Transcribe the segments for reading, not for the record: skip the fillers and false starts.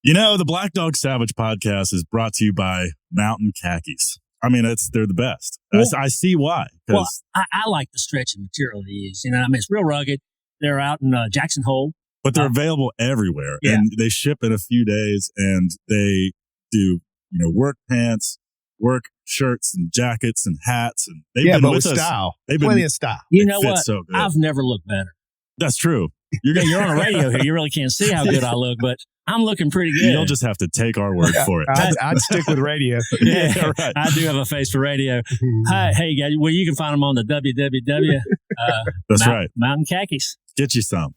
The Black Dog Salvage Podcast is brought to you by Mountain Khakis. I mean, they're the best. Well, I see why. Well, I like the stretching material they use. It's real rugged. They're out in Jackson Hole. But they're available everywhere. Yeah. And they ship in a few days, and they do, work pants, work shirts and jackets and hats. And they've been with us. Style. Plenty of style. You know what? So I've never looked better. That's true. You're on a radio here. You really can't see how good I look, but I'm looking pretty good. You'll just have to take our word for it. I'd stick with radio. Yeah, right. I do have a face for radio. Hey, guys. Well, you can find them on the www. That's right. Mountain Khakis. Get you some.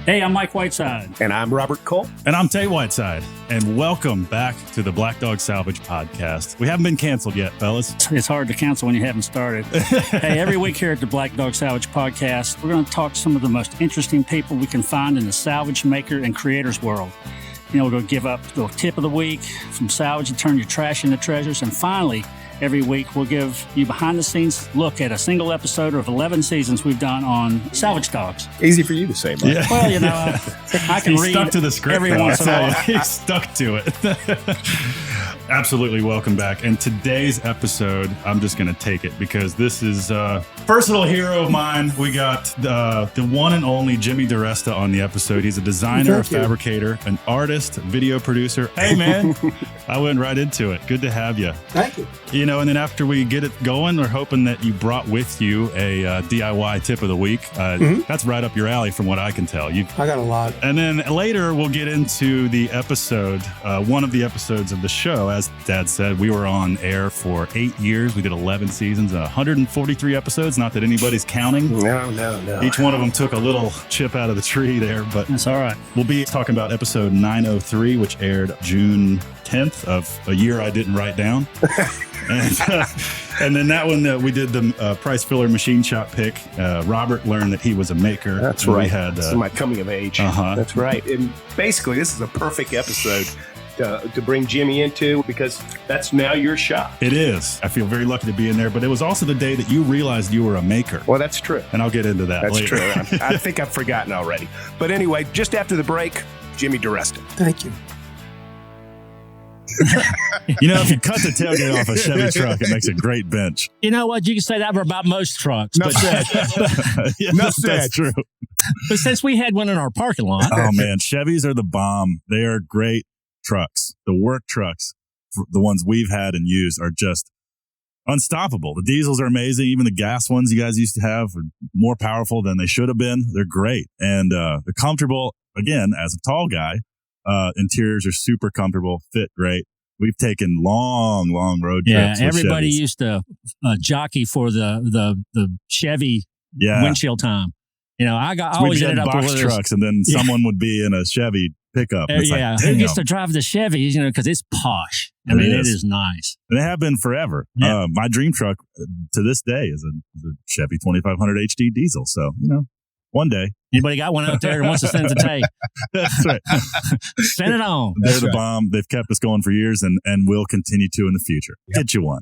Hey, I'm Mike Whiteside. And I'm Robert Kulp. And I'm Tay Whiteside. And welcome back to the Black Dog Salvage Podcast. We haven't been canceled yet, fellas. It's hard to cancel when you haven't started. Hey, every week here at the Black Dog Salvage Podcast, we're going to talk to some of the most interesting people we can find in the salvage maker and creators world. We're going to give up the tip of the week from salvage and turn your trash into treasures. And finally, every week, we'll give you behind-the-scenes look at a single episode of 11 seasons we've done on Salvage Dawgs. Easy for you to say, Mike. Yeah. Well, I can read stuck to the script every once in a while. He stuck to it. Absolutely welcome back. And today's episode, I'm just going to take it because this is a personal hero of mine. We got the one and only Jimmy DiResta on the episode. He's a designer, a fabricator, an artist, video producer. Hey, man, I went right into it. Good to have you. Thank you. And then after we get it going, we're hoping that you brought with you a DIY tip of the week. That's right up your alley from what I can tell. I got a lot. And then later we'll get into the episode, one of the episodes of the show. As Dad said, we were on air for 8 years. We did 11 seasons, 143 episodes. Not that anybody's counting. No. Each one of them took a little chip out of the tree there, but that's all right. We'll be talking about episode 903, which aired June 10th of a year I didn't write down. And then that one, we did the price filler machine shop pick. Robert learned that he was a maker. That's right. This is my coming of age. That's right. And basically, this is a perfect episode to bring Jimmy into because that's now your shop. It is. I feel very lucky to be in there, but it was also the day that you realized you were a maker. Well, that's true. And I'll get into that later. That's true. I think I've forgotten already. But anyway, just after the break, Jimmy DiResta. Thank you. If you cut the tailgate off a Chevy truck, it makes a great bench. You know what? You can say that about most trucks. That's true. But since we had one in our parking lot. Oh, man. Chevys are the bomb. They are great trucks. The work trucks, the ones we've had and used, are just unstoppable. The diesels are amazing. Even the gas ones you guys used to have are more powerful than they should have been. They're great. And they're comfortable. Again, as a tall guy, interiors are super comfortable, fit great. We've taken long road trips. Yeah, everybody used to jockey for the Chevy windshield time. I always ended up box with trucks, and then someone would be in a Chevy pickup. Who gets to drive the Chevys? Because it's posh. It is nice. And they have been forever. Yeah. My dream truck to this day is a Chevy 2500 HD diesel. So one day. Anybody got one out there that wants to send it to Tay? That's right. Send it on. They're the bomb. They've kept us going for years and will continue to in the future. Yep. Get you one.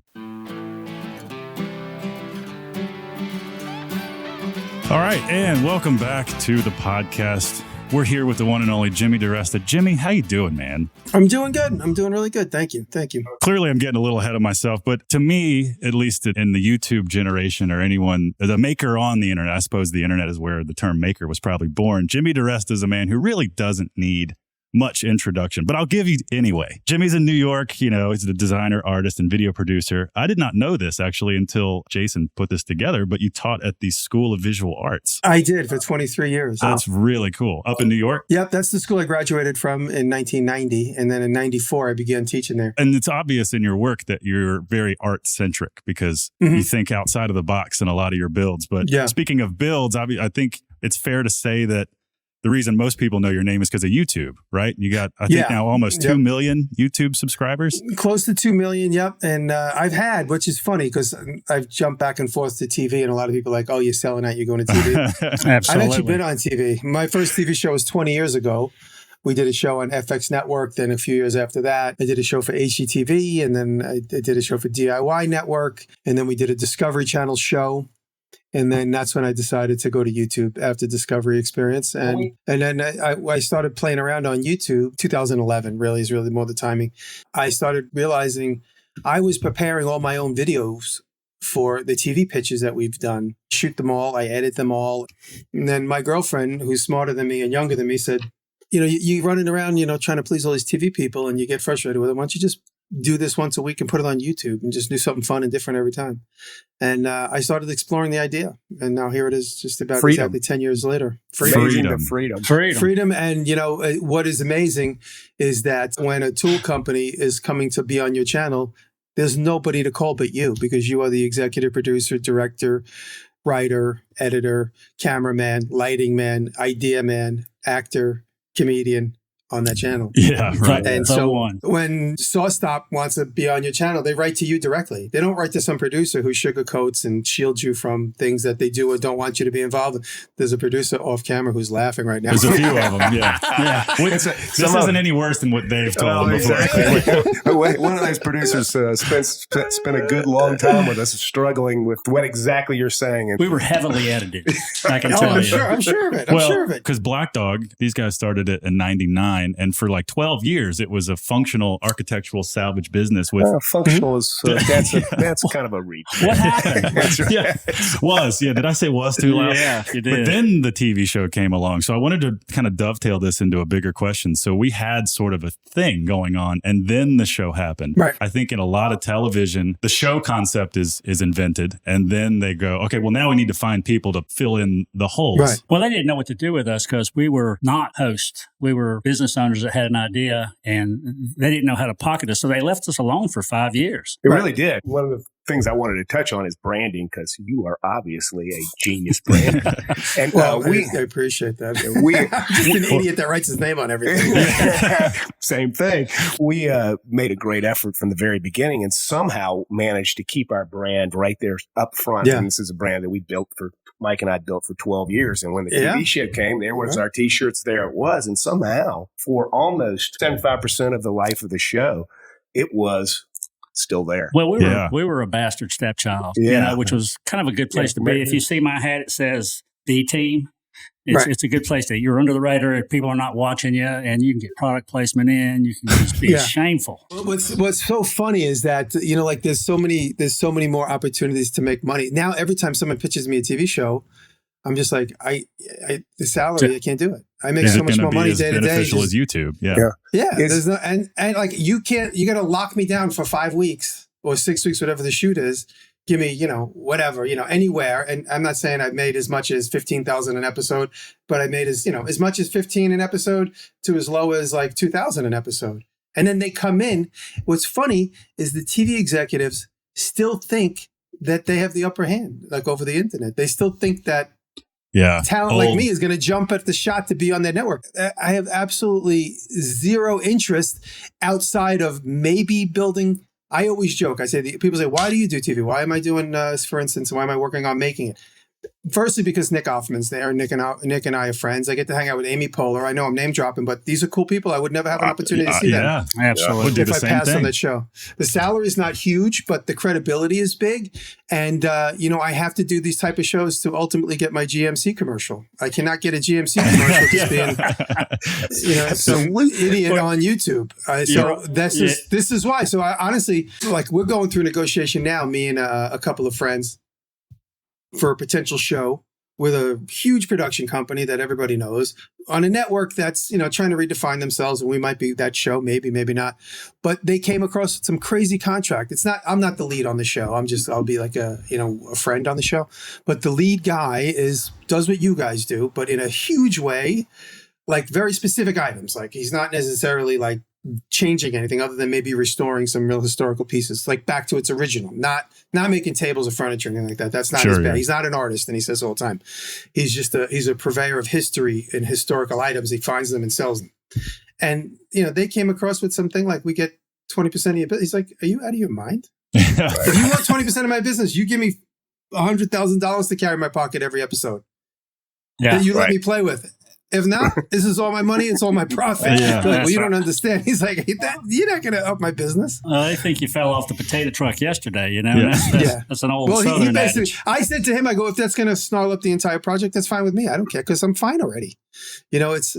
All right. And welcome back to the podcast. We're here with the one and only Jimmy DiResta. Jimmy, how you doing, man? I'm doing good. I'm doing really good. Thank you. Clearly, I'm getting a little ahead of myself, but to me, at least in the YouTube generation or anyone, the maker on the internet, I suppose the internet is where the term maker was probably born. Jimmy DiResta is a man who really doesn't need much introduction, but I'll give you anyway. Jimmy's in New York. He's a designer, artist, and video producer. I did not know this actually until Jason put this together, but you taught at the School of Visual Arts. I did for 23 years. That's really cool. Up in New York? Yep, that's the school I graduated from in 1990. And then in 94, I began teaching there. And it's obvious in your work that you're very art-centric because you think outside of the box in a lot of your builds. But speaking of builds, I think it's fair to say that the reason most people know your name is because of YouTube, right? You got, I think now almost 2 million YouTube subscribers. Close to 2 million, yep. And I've had, which is funny because I've jumped back and forth to TV and a lot of people are like, oh, you're selling out, you're going to TV. Absolutely. I've actually been on TV. My first TV show was 20 years ago. We did a show on FX Network. Then a few years after that, I did a show for HGTV. And then I did a show for DIY Network. And then we did a Discovery Channel show. And then that's when I decided to go to YouTube after Discovery Experience. And then I started playing around on YouTube. 2011 really is really more the timing. I started realizing I was preparing all my own videos for the TV pitches that we've done. Shoot them all. I edit them all. And then my girlfriend, who's smarter than me and younger than me, said, you're running around, trying to please all these TV people and you get frustrated with it. Why don't you just do this once a week and put it on YouTube and just do something fun and different every time? And I started exploring the idea. And now here it is, just about exactly 10 years later. Freedom. And, what is amazing is that when a tool company is coming to be on your channel, there's nobody to call but you, because you are the executive producer, director, writer, editor, cameraman, lighting man, idea man, actor, comedian on that channel. Yeah, right. And so when SawStop wants to be on your channel, they write to you directly. They don't write to some producer who sugarcoats and shields you from things that they do or don't want you to be involved in. There's a producer off camera who's laughing right now. There's a few of them, yeah. This isn't any worse than what Dave told me before. Exactly. One of those producers spent a good long time with us struggling with what exactly you're saying. We were heavily edited, I can tell you. I'm sure of it. Because Black Dog, these guys started it in 99. And for like 12 years, it was a functional architectural salvage business with functional is that's kind of a reach. What happened? Did I say was too loud? Yeah, you did. But then the TV show came along. So I wanted to kind of dovetail this into a bigger question. So we had sort of a thing going on, and then the show happened. Right. I think in a lot of television, the show concept is invented, and then they go, okay, well, now we need to find people to fill in the holes. Right. Well, they didn't know what to do with us because we were not hosts. We were business owners that had an idea, and they didn't know how to pocket us. So they left us alone for 5 years. It really did. One of the things I wanted to touch on is branding, because you are obviously a genius brand. And I appreciate that. Just an idiot that writes his name on everything. Same thing. We made a great effort from the very beginning and somehow managed to keep our brand right there up front. Yeah. And this is a brand that Mike and I built for 12 years. And when the TV shit came, there was our T-shirts, there it was. And somehow, for almost 75% of the life of the show, it was still there. Well, we were a bastard stepchild, which was kind of a good place to be. If you see my hat, it says B Team. It's a good place to, you're under the radar, people are not watching you, and you can get product placement in. You can just be shameful. What's so funny is that, there's so many more opportunities to make money. Now, every time someone pitches me a TV show, I'm just like, the salary, I can't do it. I make so much more money day to day. Beneficial as YouTube. Yeah. There's no, and like, you got to lock me down for 5 weeks or 6 weeks, whatever the shoot is. Give me, whatever, anywhere. And I'm not saying I've made as much as 15,000 an episode, but I made as much as 15 an episode to as low as like 2,000 an episode. And then they come in. What's funny is the TV executives still think that they have the upper hand, like over the internet. They still think that talent like me is going to jump at the shot to be on their network. I have absolutely zero interest outside of maybe building. I always joke. I say, people say, why do you do TV? Why am I doing, for instance, why am I working on making it? Firstly, because Nick Offerman's there. Nick and I are friends. I get to hang out with Amy Poehler. I know I'm name dropping, but these are cool people. I would never have an opportunity to see them. Yeah, absolutely. If I passed on that show. The salary is not huge, but the credibility is big. And, I have to do these type of shows to ultimately get my GMC commercial. I cannot get a GMC commercial just being, some idiot on YouTube. This is why. So I honestly, we're going through negotiation now, me and a couple of friends, for a potential show with a huge production company that everybody knows on a network that's, trying to redefine themselves. And we might be that show, maybe not. But they came across some crazy contract. I'm not the lead on the show. I'll be like a friend on the show. But the lead guy does what you guys do, but in a huge way, like very specific items. Like he's not necessarily like changing anything other than maybe restoring some real historical pieces, like back to its original, not making tables of furniture or anything like that. That's not his bad. Yeah. He's not an artist, and he says all the time. He's just he's a purveyor of history and historical items. He finds them and sells them. And, they came across with something like, we get 20% of your business. He's like, are you out of your mind? If you want 20% of my business, you give me $100,000 to carry in my pocket every episode that you let me play with. If not, this is all my money. It's all my profit. Yeah, well, you don't understand. He's like, you're not going to up my business. I think you fell off the potato truck yesterday, you know? Yeah. That's an old Well, Southern he basically, adage. I said to him, I go, if that's going to snarl up the entire project, that's fine with me. I don't care because I'm fine already. You know, it's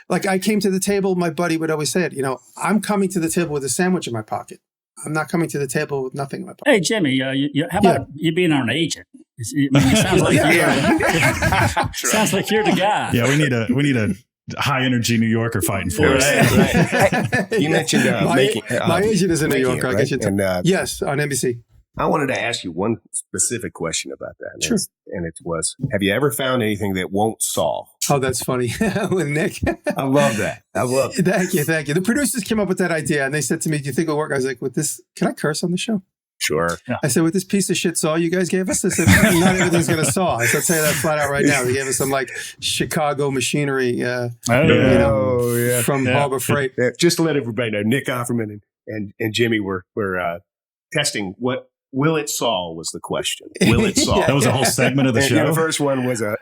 like I came to the table. My buddy would always say it, you know, I'm coming to the table with a sandwich in my pocket. I'm not coming to the table with nothing in my pocket. Hey, Jimmy, how about you being our agent? It sounds like sounds like you're the guy. Yeah, we need a high energy New Yorker fighting for us. Right. You mentioned my agent is in New York. right? I guess you yes, on NBC. I wanted to ask you one specific question about that. Sure. And it was, have you ever found anything that won't solve? Oh, that's funny. With Nick. I love that. I love it. Thank you. The producers came up with that idea and they said to me, do you think it'll work? I was like, with this, can I curse on the show? Sure. Yeah. I said, with this piece of shit saw you guys gave us, I said, not everything's going to saw. I said, I'll tell you that flat out right now. They gave us some like Chicago machinery from Harbor Freight. Just to let everybody know, Nick Offerman and Jimmy were testing what will it saw was the question. Will it saw? That was a whole segment of the show. The first one was a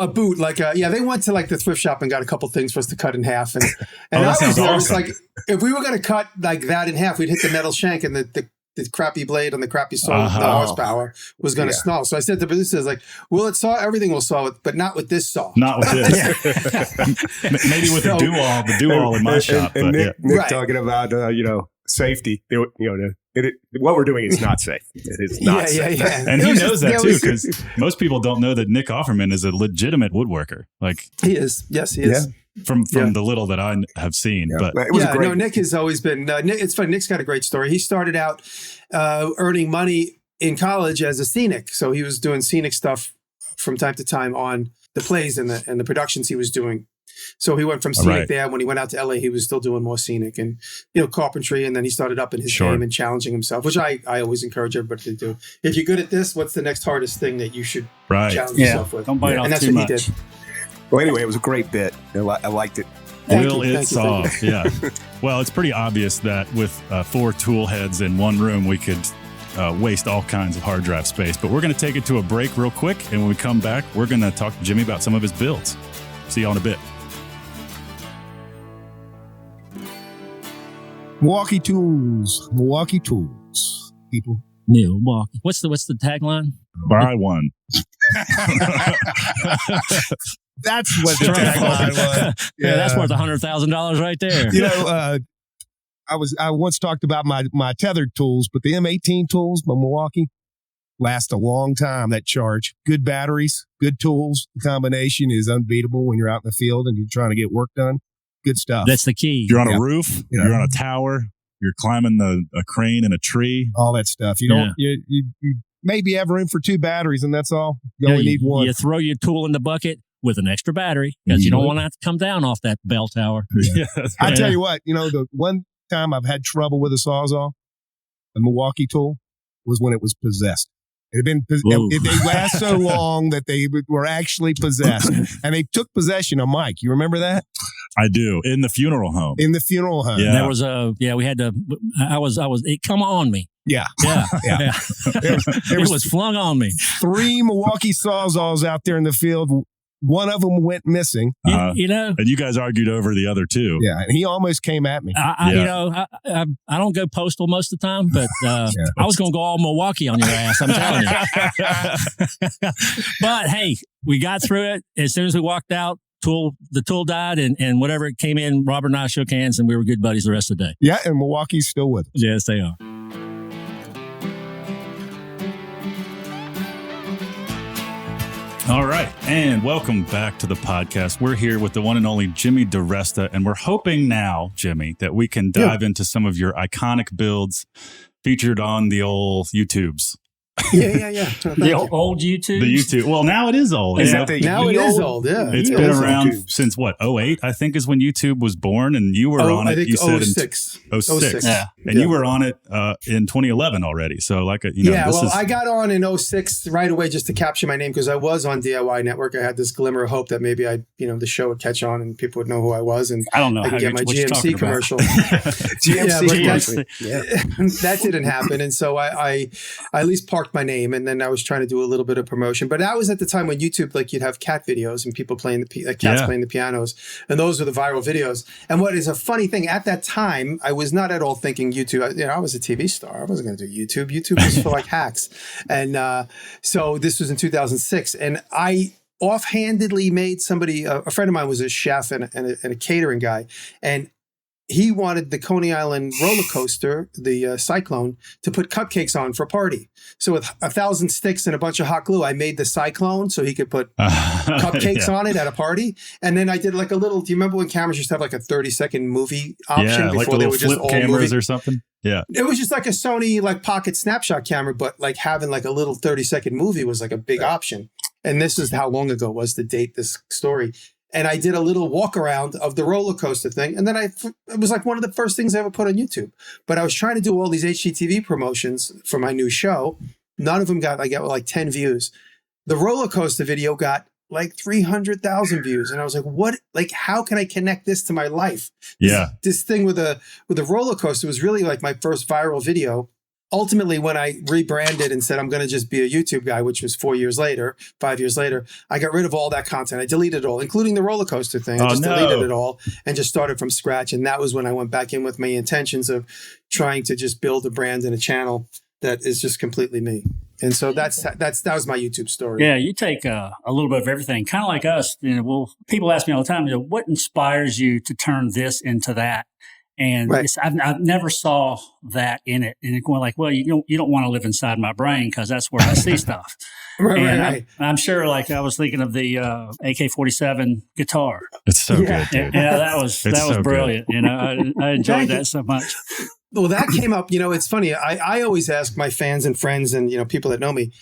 boot. Like, they went to like the thrift shop and got a couple things for us to cut in half. And that I was sounds nervous. awesome. Like, if we were going to cut like that in half, we'd hit the metal shank and the crappy blade on the crappy saw, the horsepower was going to snarl. So I said to the producers, like, will it saw? Everything will saw it, but not with this saw. Not with this. Maybe with the do-all in my shop. And but Nick talking about, safety. What we're doing is not safe. It is not safe. Yeah. And he knows that too, because most people don't know that Nick Offerman is a legitimate woodworker. Like he is. Yes, he is. From the little that I have seen. Yeah. But it was great. Nick has always been, it's funny. Nick's got a great story. He started out earning money in college as a scenic. So he was doing scenic stuff from time to time on the plays and the productions he was doing. So he went from scenic there. When he went out to LA, he was still doing more scenic and, carpentry. And then he started up in his game and challenging himself, which I always encourage everybody to do. If you're good at this, what's the next hardest thing that you should challenge yourself with? Don't bite off and that's too what much. he did. Well, anyway, it was a great bit. I liked it. Will it solve? Yeah. Well, it's pretty obvious that with 4 tool heads in one room, we could waste all kinds of hard drive space. But we're going to take it to a break real quick. And when we come back, we're going to talk to Jimmy about some of his builds. See you all in a bit. Milwaukee tools, people. Milwaukee. What's the tagline? Buy one. That's what the tagline was. Yeah, that's worth $100,000 right there. I once talked about my tethered tools, but the M18 tools by Milwaukee last a long time. That charge, good batteries, good tools. The combination is unbeatable when you're out in the field and you're trying to get work done. Good stuff. That's the key. You're on a roof. You're on a tower. You're climbing a crane in a tree. All that stuff. You don't. You maybe have room for 2 batteries, and that's all. You only need one. You throw your tool in the bucket with an extra battery because you don't want to have to come down off that bell tower. Yeah. I tell you what. The one time I've had trouble with a Sawzall, a Milwaukee tool, was when it was possessed. It had been. They last so long that they were actually possessed, and they took possession of Mike. You remember that? I do. In the funeral home. Yeah. There was we had to. I was. It come on me. Yeah. It was flung on me. 3 Milwaukee Sawzalls out there in the field. One of them went missing. And you guys argued over the other 2. Yeah, and he almost came at me. I don't go postal most of the time, but I was going to go all Milwaukee on your ass. I'm telling you. But hey, we got through it. As soon as we walked out, the tool died, and whatever it came in, Robert and I shook hands, and we were good buddies the rest of the day. Yeah, and Milwaukee's still with us. Yes, they are. All right, and welcome back to the podcast. We're here with the one and only Jimmy DiResta, and we're hoping now, Jimmy, that we can dive into some of your iconic builds featured on the old YouTubes. Yeah. The old YouTube? The YouTube. Well, now it is old. Now it is old, yeah. It's been around since what, 08, I think is when YouTube was born, and you were on it. I think you said 06. 06. Yeah. And you were on it in 202011 already. So I got on in 06 right away just to capture my name because I was on DIY Network. I had this glimmer of hope that maybe the show would catch on and people would know who I was, and I don't know I could get my GMC commercial. GMC commercial. That didn't happen, and so I at least parked trademarked my name, and then I was trying to do a little bit of promotion. But that was at the time when YouTube, like you'd have cat videos and people playing cats playing the pianos, and those were the viral videos. And what is a funny thing, at that time, I was not at all thinking YouTube. I was a TV star. I wasn't going to do YouTube. YouTube was for like hacks. And so this was in 2006, and I offhandedly made somebody, a friend of mine was a chef and a catering guy, and he wanted the Coney Island roller coaster, the Cyclone, to put cupcakes on for a party. So with 1,000 sticks and a bunch of hot glue, I made the Cyclone so he could put cupcakes on it at a party. And then I did like a little, do you remember when cameras used to have like a 30-second movie option before like the they little were just flip all cameras movie? or something? Yeah. It was just like a Sony like pocket snapshot camera, but like having like a little 30-second movie was like a big option. And this is how long ago it was to date this story. And I did a little walk around of the roller coaster thing. And then it was like one of the first things I ever put on YouTube. But I was trying to do all these HGTV promotions for my new show. None of them I got like 10 views. The roller coaster video got like 300,000 views. And I was like, what, like, how can I connect this to my life? This thing with the roller coaster was really like my first viral video. Ultimately, when I rebranded and said I'm going to just be a YouTube guy, which was 5 years later, I got rid of all that content. I deleted it all, including the roller coaster thing. I deleted it all and just started from scratch. And that was when I went back in with my intentions of trying to just build a brand and a channel that is just completely me. And so that was my YouTube story. Yeah, you take a little bit of everything, kind of like us. People ask me all the time, what inspires you to turn this into that? And I've never saw that in it. And going like, well, you don't want to live inside my brain because that's where I see stuff. Right. I'm sure, like I was thinking of the AK-47 guitar. It's so good. Dude. Yeah, that was brilliant. Good. I enjoyed that so much. Well, that came up. It's funny. I always ask my fans and friends and people that know me.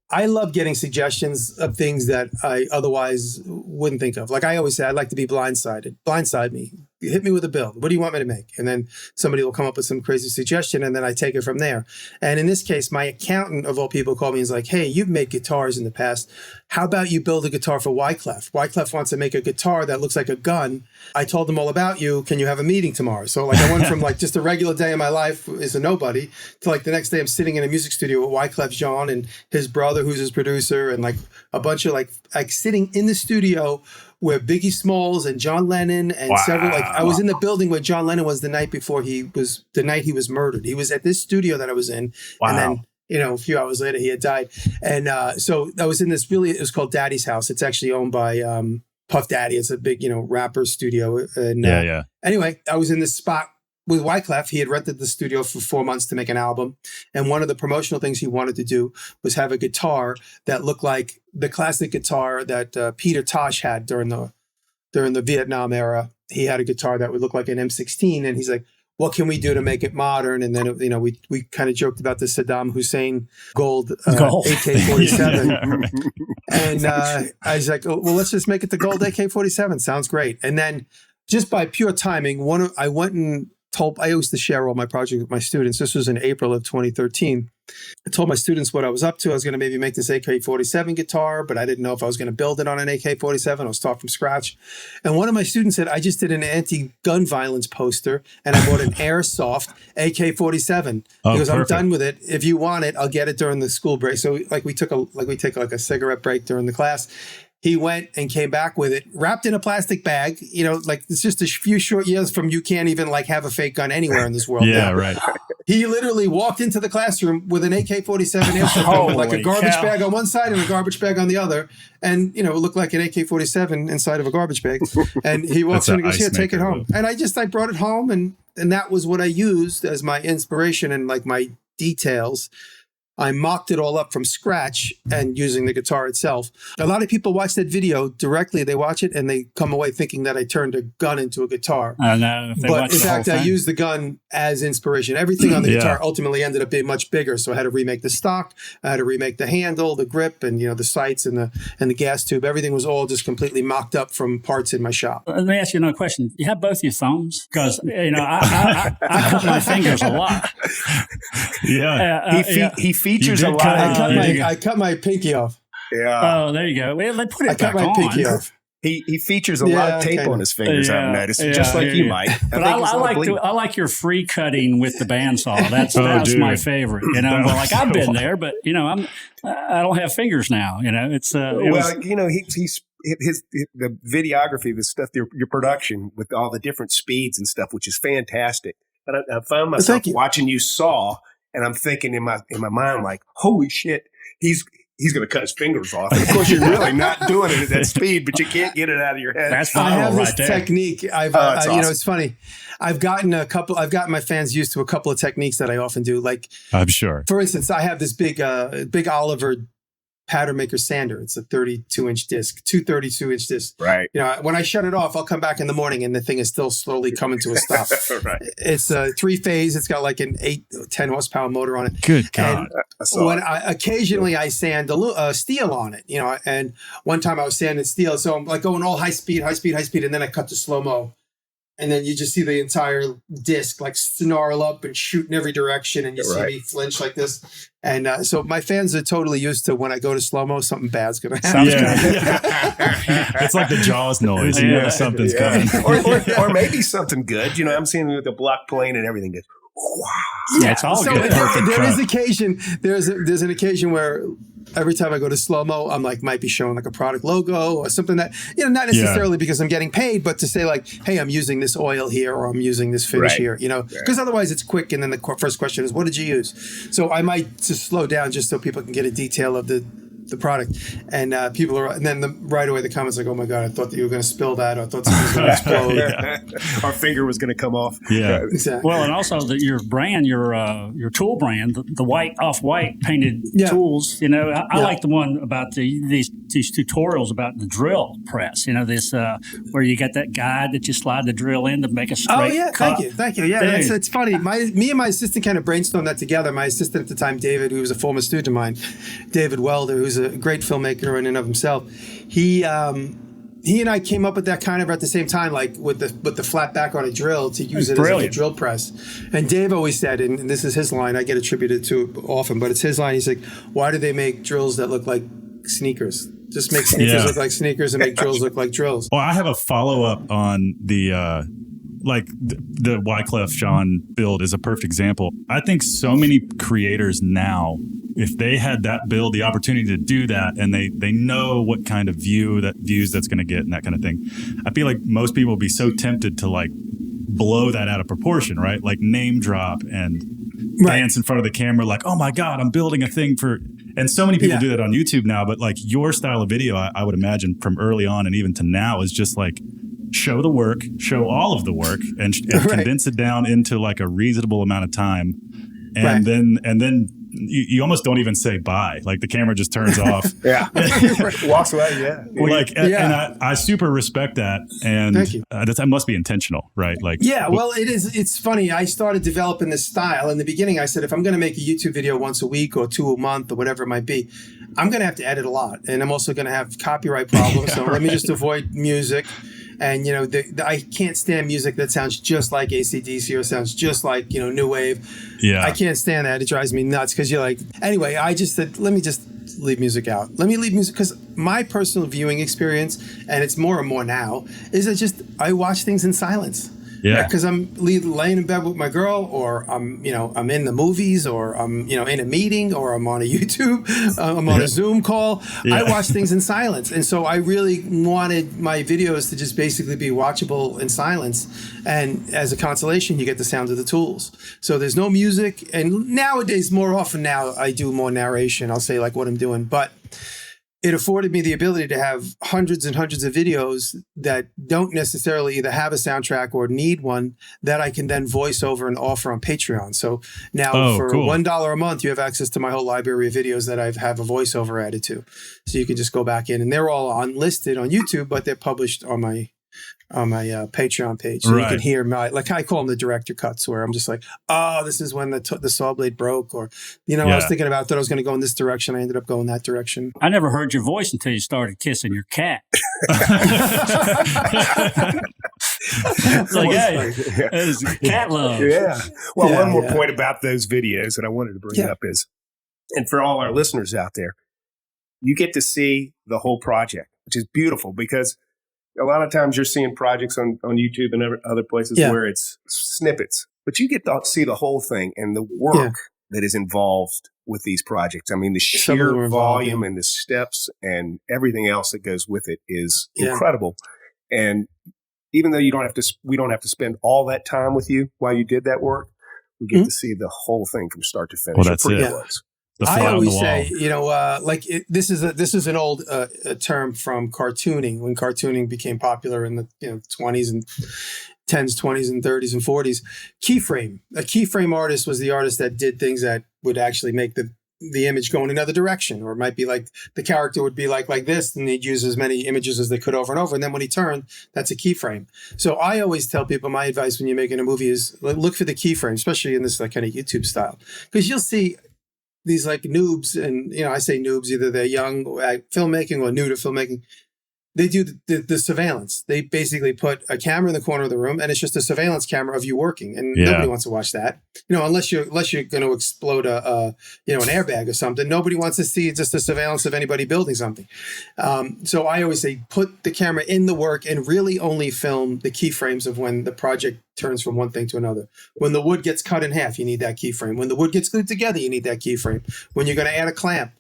I love getting suggestions of things that I otherwise wouldn't think of. Like I always say, I'd like to be blindsided. Blindside me. Hit me with a bill. What do you want me to make? And then somebody will come up with some crazy suggestion, and then I take it from there. And in this case, my accountant of all people called me and is like, hey, you've made guitars in the past. How about you build a guitar for Wyclef? Wyclef wants to make a guitar that looks like a gun. I told him all about you. Can you have a meeting tomorrow? So like I went from like just a regular day in my life as a nobody to like the next day I'm sitting in a music studio with Wyclef Jean and his brother, who's his producer, and like a bunch of like sitting in the studio where Biggie Smalls and John Lennon and several, I was in the building where John Lennon was the night he was murdered. He was at this studio that I was in. Wow. And then, a few hours later he had died. And so I was in this it was called Daddy's House. It's actually owned by Puff Daddy. It's a big, rapper studio. And anyway, I was in this spot with Wyclef. He had rented the studio for 4 months to make an album. And one of the promotional things he wanted to do was have a guitar that looked like the classic guitar that Peter Tosh had during the Vietnam era. He had a guitar that would look like an M16. And he's like, what can we do to make it modern? And then, we kind of joked about the Saddam Hussein gold. AK-47. And I was like, well, let's just make it the gold AK-47. Sounds great. And then just by pure timing, I went and I used to share all my projects with my students. This was in April of 2013. I told my students what I was up to. I was going to maybe make this AK-47 guitar, but I didn't know if I was going to build it on an AK-47. I was taught from scratch. And one of my students said, I just did an anti-gun violence poster and I bought an airsoft AK-47. He goes, I'm done with it. If you want it, I'll get it during the school break. So we take like a cigarette break during the class. He went and came back with it, wrapped in a plastic bag. It's just a few short years from you can't even have a fake gun anywhere in this world. Yeah, right. He literally walked into the classroom with an AK-47 airsoft gun with like a garbage bag on one side and a garbage bag on the other. And, it looked like an AK-47 inside of a garbage bag. And he walks in and goes, here, take it home. And I brought it home and that was what I used as my inspiration and like my details. I mocked it all up from scratch and using the guitar itself. A lot of people watch that video directly. They watch it and they come away thinking that I turned a gun into a guitar. I know. But in fact, I used the gun as inspiration. Everything on the guitar ultimately ended up being much bigger. So I had to remake the stock. I had to remake the handle, the grip, and the sights and the gas tube. Everything was all just completely mocked up from parts in my shop. Let me ask you another question. Do you have both your thumbs? Because I cut my fingers a lot. Yeah. He features a lot. I cut my pinky off. Yeah. Oh, there you go. Well, they put it I cut my pinky off. He features a lot of tape on his fingers, I've noticed, just like you, Mike. But I like your free cutting with the bandsaw. That's my favorite. You know, like I've been there, but you know, I don't have fingers now. You know, it's the videography, the stuff, your production with all the different speeds and stuff, which is fantastic. And I found myself watching you saw, and I'm thinking in my mind, like, holy shit, he's going to cut his fingers off. And of course, you're really not doing it at that speed, but you can't get it out of your head. That's I have right this there. technique. Awesome. You know, it's funny. I've gotten my fans used to a couple of techniques that I often do. Like, I'm sure. For instance, I have this big Oliver pattern maker sander. It's a 32-inch disc, 232-inch discs. Right. You know, when I shut it off, I'll come back in the morning and the thing is still slowly coming to a stop. Right. It's a 3-phase. It's got like an 10 horsepower motor on it. Good God. And occasionally I sand steel on it, you know, and one time I was sanding steel. So I'm like going all high speed. And then I cut to slow-mo. And then you just see the entire disc like snarl up and shoot in every direction. And you see me flinch like this. And so my fans are totally used to when I go to slow-mo, something bad's going to happen. It's like the Jaws noise. You know something's coming. or maybe something good. You know, I'm seeing with the block plane and everything goes, wow. Yeah, it's all so good. There's an occasion where every time I go to slow-mo, I'm like, might be showing like a product logo or something that, you know, not necessarily because I'm getting paid, but to say like, hey, I'm using this oil here or I'm using this finish here, you know, because otherwise it's quick. And then the first question is, what did you use? So I might just slow down just so people can get a detail of the product. And people are, and then right away the comments like, oh my God, I thought that you were going to spill that. Or I thought something was going to explode. Our finger was going to come off. Yeah. Exactly. Well, and also your brand, your tool brand, the white off-white painted tools. You know, I like the one about these tutorials about the drill press. You know, this where you got that guide that you slide the drill in to make a straight cut. Thank you. Yeah, it's funny. Me and my assistant kind of brainstormed that together. My assistant at the time, David, who was a former student of mine, David Welder, who's a great filmmaker in and of himself. He and I came up with that kind of at the same time, like with the flat back on a drill to use it as like a drill press. And Dave always said, and this is his line, I get attributed to it often, but it's his line. He's like, why do they make drills that look like sneakers? Just make sneakers look like sneakers and make drills look like drills. Well, I have a follow-up on the Wyclef Jean build is a perfect example. I think so many creators now, if they had that build, the opportunity to do that, and they know what kind of views that's going to get and that kind of thing, I feel like most people would be so tempted to like blow that out of proportion, right? Like name drop and dance in front of the camera like, oh my God, I'm building a thing for... And so many people do that on YouTube now, but like your style of video, I would imagine from early on and even to now is just like, show the work, show all of the work, and condense it down into like a reasonable amount of time, and then you almost don't even say bye. Like the camera just turns off. Walks away. And I super respect that, and that must be intentional, right? Like well, it is. It's funny. I started developing this style in the beginning. I said if I'm going to make a YouTube video once a week or 2 a month or whatever it might be, I'm going to have to edit a lot, and I'm also going to have copyright problems. So let me just avoid music. And, you know, I can't stand music that sounds just like AC/DC or sounds just like, you know, New Wave. Yeah. I can't stand that. It drives me nuts because you're like, anyway, I just said, let me just leave music out. Let me leave music because my personal viewing experience, and it's more and more now, is I watch things in silence. Yeah, because I'm laying in bed with my girl, or I'm in the movies, or I'm in a meeting, or I'm on a YouTube, I'm on a Zoom call. I watch things in silence, and so I really wanted my videos to just basically be watchable in silence. And as a consolation, you get the sound of the tools. So there's no music, and nowadays, more often now, I do more narration. I'll say like what I'm doing, but it afforded me the ability to have hundreds and hundreds of videos that don't necessarily either have a soundtrack or need one that I can then voice over and offer on Patreon. So now for $1 a month, you have access to my whole library of videos that I have a voiceover added to. So you can just go back in, and they're all unlisted on YouTube, but they're published on my Patreon page. So you can hear like I call them the director cuts, where I'm just like, oh, this is when the saw blade broke, or, I was thinking about that I was going to go in this direction. I ended up going that direction. I never heard your voice until you started kissing your cat. It's like, hey, it's cat love. Yeah. Well, one more point about those videos that I wanted to bring up is, and for all our listeners out there, you get to see the whole project, which is beautiful because A lot of times you're seeing projects on YouTube and other places where it's snippets, but you get to see the whole thing and the work that is involved with these projects. I mean, the sheer volume and the steps and everything else that goes with it is incredible. And even though we don't have to spend all that time with you while you did that work, we get to see the whole thing from start to finish. Well, that's it. I always say, this is an old term from cartooning, when cartooning became popular in the 20s and 10s, 20s, and 30s and 40s. Keyframe. A keyframe artist was the artist that did things that would actually make the image go in another direction, or it might be like the character would be like this, and they'd use as many images as they could over and over. And then when he turned, that's a keyframe. So I always tell people, my advice when you're making a movie is look for the keyframe, especially in this kind of YouTube style, because you'll see these noobs, and I say noobs, either they're young at filmmaking or new to filmmaking. They do the surveillance. They basically put a camera in the corner of the room, and it's just a surveillance camera of you working, and nobody wants to watch that. Unless you're going to explode an airbag or something. Nobody wants to see just a surveillance of anybody building something. So I always say put the camera in the work and really only film the keyframes of when the project turns from one thing to another. When the wood gets cut in half, you need that keyframe. When the wood gets glued together, you need that keyframe. When you're going to add a clamp,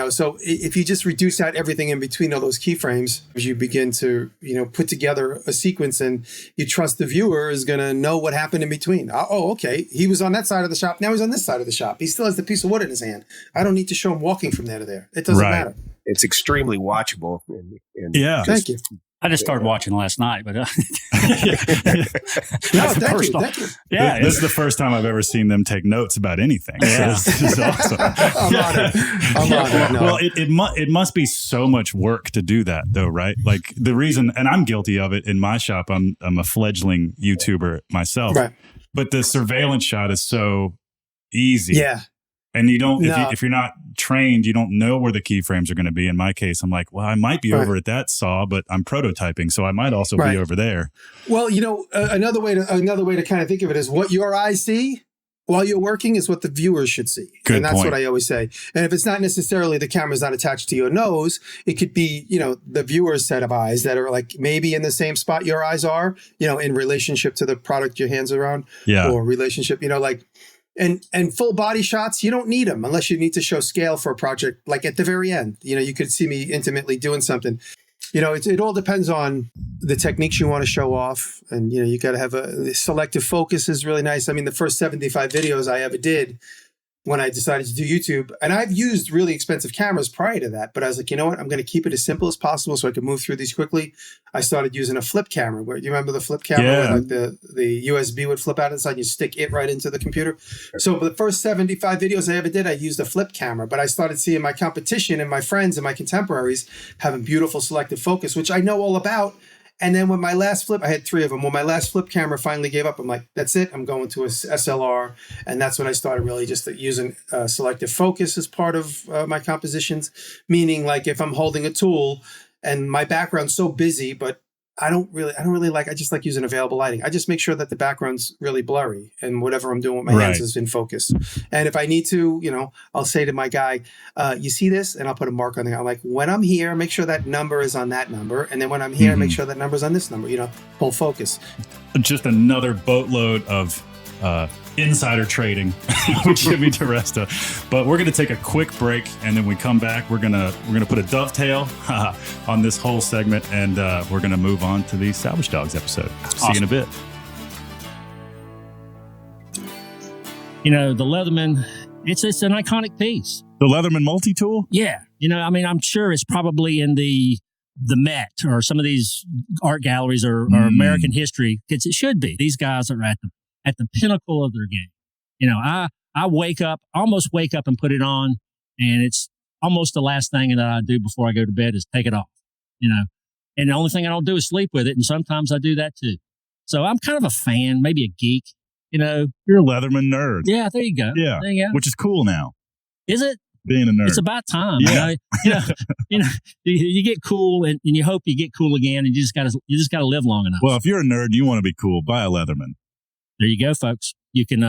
so if you just reduce out everything in between all those keyframes, as you begin to, put together a sequence, and you trust the viewer is going to know what happened in between. Oh, okay. He was on that side of the shop. Now he's on this side of the shop. He still has the piece of wood in his hand. I don't need to show him walking from there to there. It doesn't matter. It's extremely watchable. Thank you. I just started watching last night, but thank you. Yeah, this is the first time I've ever seen them take notes about anything. Yeah. So this is awesome. I'm on it. No. Well, it must be so much work to do that, though, right? Like the reason, and I'm guilty of it in my shop. I'm a fledgling YouTuber myself, right? But the surveillance shot is so easy. Yeah. And you don't, if you're not trained, you don't know where the keyframes are going to be. In my case, I'm like, well, I might be over at that saw, but I'm prototyping, so I might also be over there. Well, another way to kind of think of it is what your eyes see while you're working is what the viewers should see. Good that's point. What I always say. And if it's not necessarily the camera's not attached to your nose, it could be, the viewer's set of eyes that are like maybe in the same spot your eyes are, in relationship to the product your hands are on, or relationship, And full body shots, you don't need them unless you need to show scale for a project. Like at the very end, you could see me intimately doing something. It all depends on the techniques you want to show off. And, you got to have a selective focus is really nice. I mean, the first 75 videos I ever did when I decided to do YouTube, and I've used really expensive cameras prior to that, but I was like, you know what? I'm going to keep it as simple as possible so I can move through these quickly. I started using a flip camera. You remember the flip camera? Yeah. Where the USB would flip out inside and you stick it right into the computer. So for the first 75 videos I ever did, I used a flip camera, but I started seeing my competition and my friends and my contemporaries having beautiful selective focus, which I know all about. And then when my last flip, I had 3 of them. When my last flip camera finally gave up, I'm like, that's it. I'm going to a SLR. And that's when I started really just using selective focus as part of my compositions. Meaning like if I'm holding a tool and my background's so busy, but I just like using available lighting. I just make sure that the background's really blurry and whatever I'm doing with my hands is in focus. And if I need to, I'll say to my guy, you see this? And I'll put a mark on there. I'm like, when I'm here, make sure that number is on that number. And then when I'm here, make sure that number's on this number, full focus. Just another boatload of insider trading with Jimmy DiResta. But we're going to take a quick break, and then we come back. We're gonna put a dovetail on this whole segment, and we're going to move on to the Salvage Dawgs episode. Awesome. See you in a bit. The Leatherman, it's an iconic piece. The Leatherman multi-tool? Yeah. I'm sure it's probably in the Met or some of these art galleries or American history. It should be. These guys are at the pinnacle of their game. I almost wake up and put it on, and it's almost the last thing that I do before I go to bed is take it off, and the only thing I don't do is sleep with it. And sometimes I do that too. So I'm kind of a fan, maybe a geek, You're a Leatherman nerd. Yeah, there you go. Yeah. There you go. Which is cool now. Is it? Being a nerd. It's about time. Yeah. You get cool and you hope you get cool again, and you just gotta live long enough. Well, if you're a nerd and you want to be cool, buy a Leatherman. There you go, folks. You can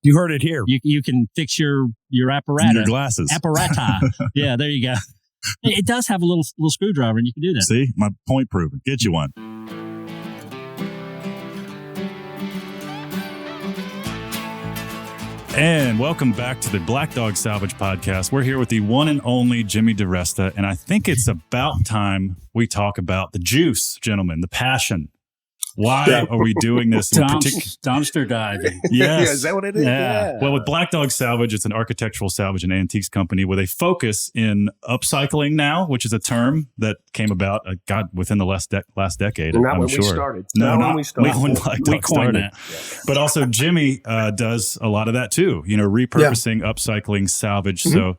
you heard it here. You can fix your apparatus. Your glasses. Apparati. Yeah, there you go. It does have a little screwdriver, and you can do that. See, my point proven. Get you one. And welcome back to the Black Dog Salvage Podcast. We're here with the one and only Jimmy DiResta, and I think it's about time we talk about the juice, gentlemen, the passion. Why are we doing this? Dumpster diving. Yes. Yeah, is that what it is? Yeah. Well, with Black Dog Salvage, it's an architectural salvage and antiques company with a focus in upcycling now, which is a term that came about, within the last decade. Not I'm when sure. we started. No, not when we started. When Black Dog started. That. But also Jimmy does a lot of that too, repurposing, upcycling, salvage. Mm-hmm. So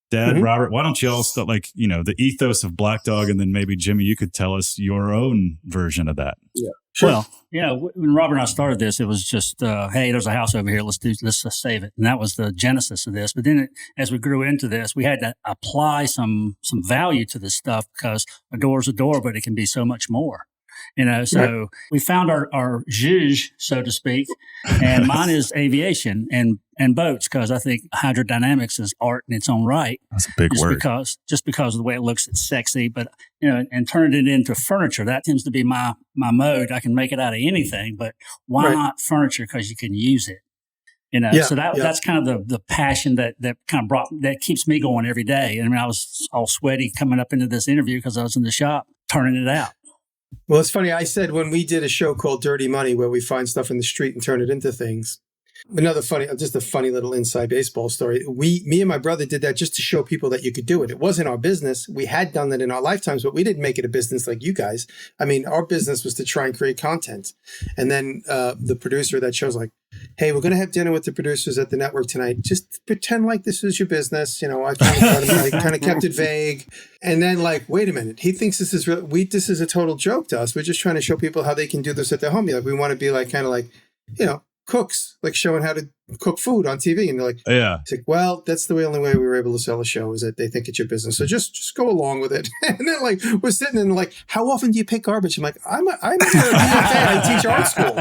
Dad, Robert, why don't you all start the ethos of Black Dog, and then maybe Jimmy, you could tell us your own version of that. Yeah. Sure. Well, when Robert and I started this, it was just, hey, there's a house over here. Let's just save it. And that was the genesis of this. But then as we grew into this, we had to apply some value to this stuff, because a door is a door, but it can be so much more. So we found our zhuzh, so to speak, and mine is aviation and boats, because I think hydrodynamics is art in its own right. That's a big word. Just because of the way it looks, it's sexy, but and turning it into furniture, that tends to be my mode. I can make it out of anything, but why not furniture? Because you can use it. So that's kind of the passion that kind of that keeps me going every day. I mean, I was all sweaty coming up into this interview because I was in the shop turning it out. Well, it's funny. I said when we did a show called Dirty Money, where we find stuff in the street and turn it into things. Just a funny little inside baseball story. Me and my brother did that just to show people that you could do it. It wasn't our business. We had done that in our lifetimes, but we didn't make it a business like you guys. I mean, our business was to try and create content. And then the producer of that show's like, hey, we're going to have dinner with the producers at the network tonight. Just pretend like this is your business. I kind of kept it vague. And then wait a minute. He thinks this is real. This is a total joke to us. We're just trying to show people how they can do this at their home. We want to be cooks, showing how to cook food on TV. And they're like, yeah. It's like, well, that's the only way we were able to sell a show, is that they think it's your business. So just go along with it. And then we're sitting and how often do you pick garbage? I'm like, I'm a BFA. I teach art school.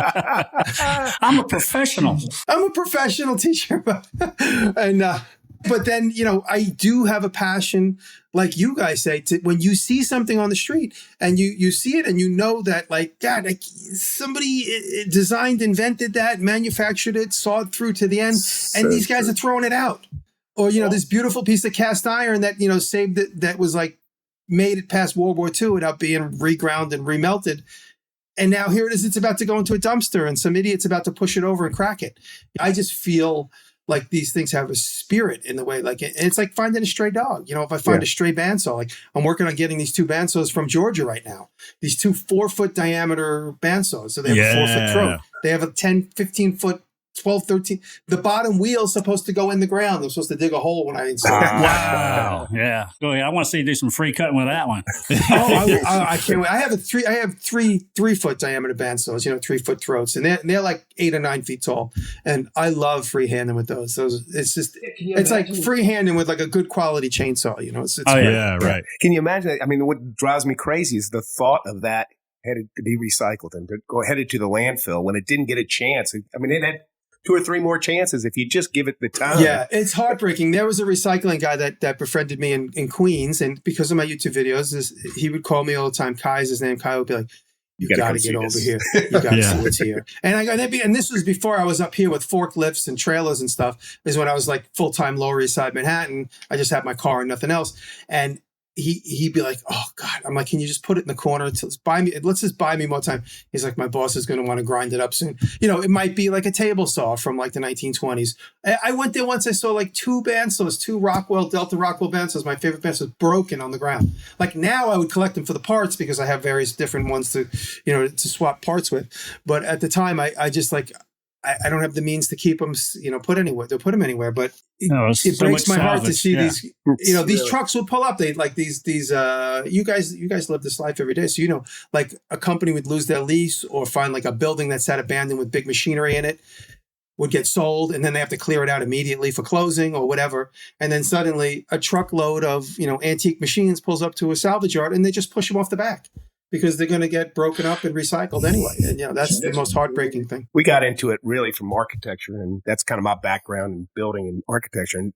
I'm a professional. I'm a professional teacher. And, but then, I do have a passion, like you guys say, when you see something on the street and you see it and that God, somebody designed, invented that, manufactured it, saw it through to the end, and these guys are throwing it out. Or, this beautiful piece of cast iron that, saved it, that was made it past World War II without being reground and remelted. And now here it is, it's about to go into a dumpster and some idiot's about to push it over and crack it. I just feel like these things have a spirit in the way, it's like finding a stray dog. If I find a stray bandsaw, I'm working on getting these two bandsaws from Georgia right now. These two 4-foot diameter bandsaws. So they have a 4-foot throat. They have a 10, 15 foot, 12, 13. The bottom wheel is supposed to go in the ground. They're supposed to dig a hole when I install it. Wow. Yeah. Go ahead. I want to see you do some free cutting with that one. I can't wait. I have three 3-foot diameter bandsaws, 3-foot throats, and they're 8 or 9 feet tall. And I love freehanding with those. It's like freehanding with a good quality chainsaw, It's right. Can you imagine that? I mean, what drives me crazy is the thought of that headed to be recycled and headed to the landfill when it didn't get a chance. I mean, it had 2 or 3 more chances if you just give it the time. Yeah, it's heartbreaking. There was a recycling guy that befriended me in Queens, and because of my YouTube videos, he would call me all the time. Kai is his name. Kai would be like, you got to get over here. You got to see what's here. And this was before I was up here with forklifts and trailers and stuff. Is when I was full-time Lower East Side Manhattan. I just had my car and nothing else. And he'd be like, oh God. I'm like, can you just put it in the corner? Let's just buy me more time. He's like, my boss is going to want to grind it up soon. It might be like a table saw from the 1920s. I went there once. I saw 2 bandsaws, 2 Delta Rockwell bandsaws. My favorite bandsaws broken on the ground. Now I would collect them for the parts because I have various different ones to swap parts with. But at the time, I just I don't have the means to keep them, put anywhere. They'll put them anywhere, but it breaks my heart to see these. These trucks will pull up. They these. You guys live this life every day, so a company would lose their lease or find a building that sat abandoned with big machinery in it, would get sold, and then they have to clear it out immediately for closing or whatever. And then suddenly a truckload of antique machines pulls up to a salvage yard, and they just push them off the back, because they're going to get broken up and recycled anyway. And, that's the most heartbreaking thing. We got into it really from architecture, and that's kind of my background in building and architecture. And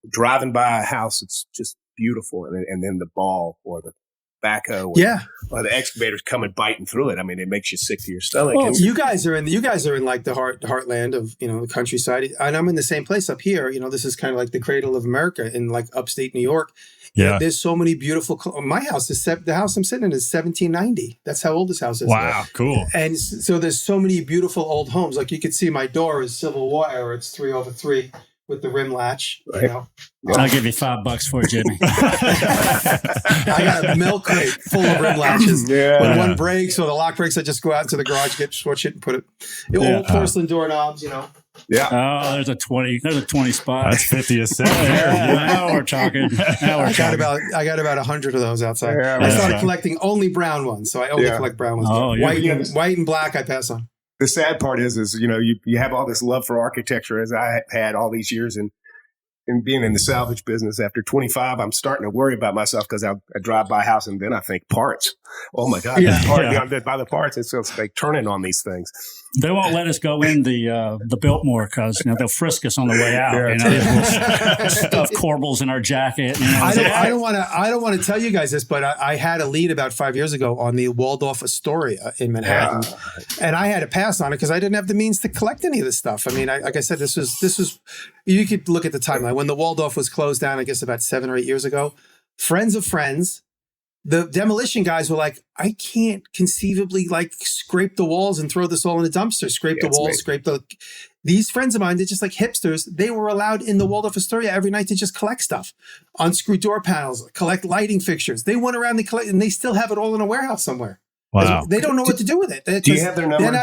driving by a house, it's just beautiful. And then the ball or the backhoe or the excavator's coming biting through it. I mean, it makes you sick to your stomach. Well, you guys are in like the heartland of, the countryside. And I'm in the same place up here. This is kind of like the cradle of America in like upstate New York. Yeah. There's so many beautiful, my house is, the house I'm sitting in is 1790. That's how old this house is. Wow. Cool. And so there's so many beautiful old homes. Like you can see my door is Civil War era. It's 3/3 with the rim latch, I'll give you $5 for it, Jimmy. I got a milk crate full of rim latches. When one breaks or the lock breaks, I just go out to the garage, get switch it, and put it. Old porcelain doorknobs, Yeah. Oh, there's a 20 spot. That's 50 a set. Now we're talking. I got about 100 of those outside. Yeah, I started collecting only brown ones, so I only collect brown ones. Oh, white and black, I pass on. The sad part is you have all this love for architecture as I had all these years, and being in the salvage business after 25, I'm starting to worry about myself because I drive by a house and then I think parts. Oh my God, by the parts, it's like turning on these things. They won't let us go in the Biltmore because they'll frisk us on the way out. We'll stuff corbels in our jacket. I don't want to tell you guys this, but I had a lead about 5 years ago on the Waldorf Astoria in Manhattan, and I had to pass on it because I didn't have the means to collect any of this stuff. I mean, like I said, this was you could look at the timeline when the Waldorf was closed down. I guess about 7 or 8 years ago. Friends of friends. The demolition guys were like, I can't conceivably like scrape the walls and throw this all in a dumpster, scrape the walls, These friends of mine, they're just like hipsters. They were allowed in the Waldorf Astoria every night to just collect stuff, unscrew door panels, collect lighting fixtures. They went around and collect, and they still have it all in a warehouse somewhere. Wow. They don't know what to do with it. Do you have their number?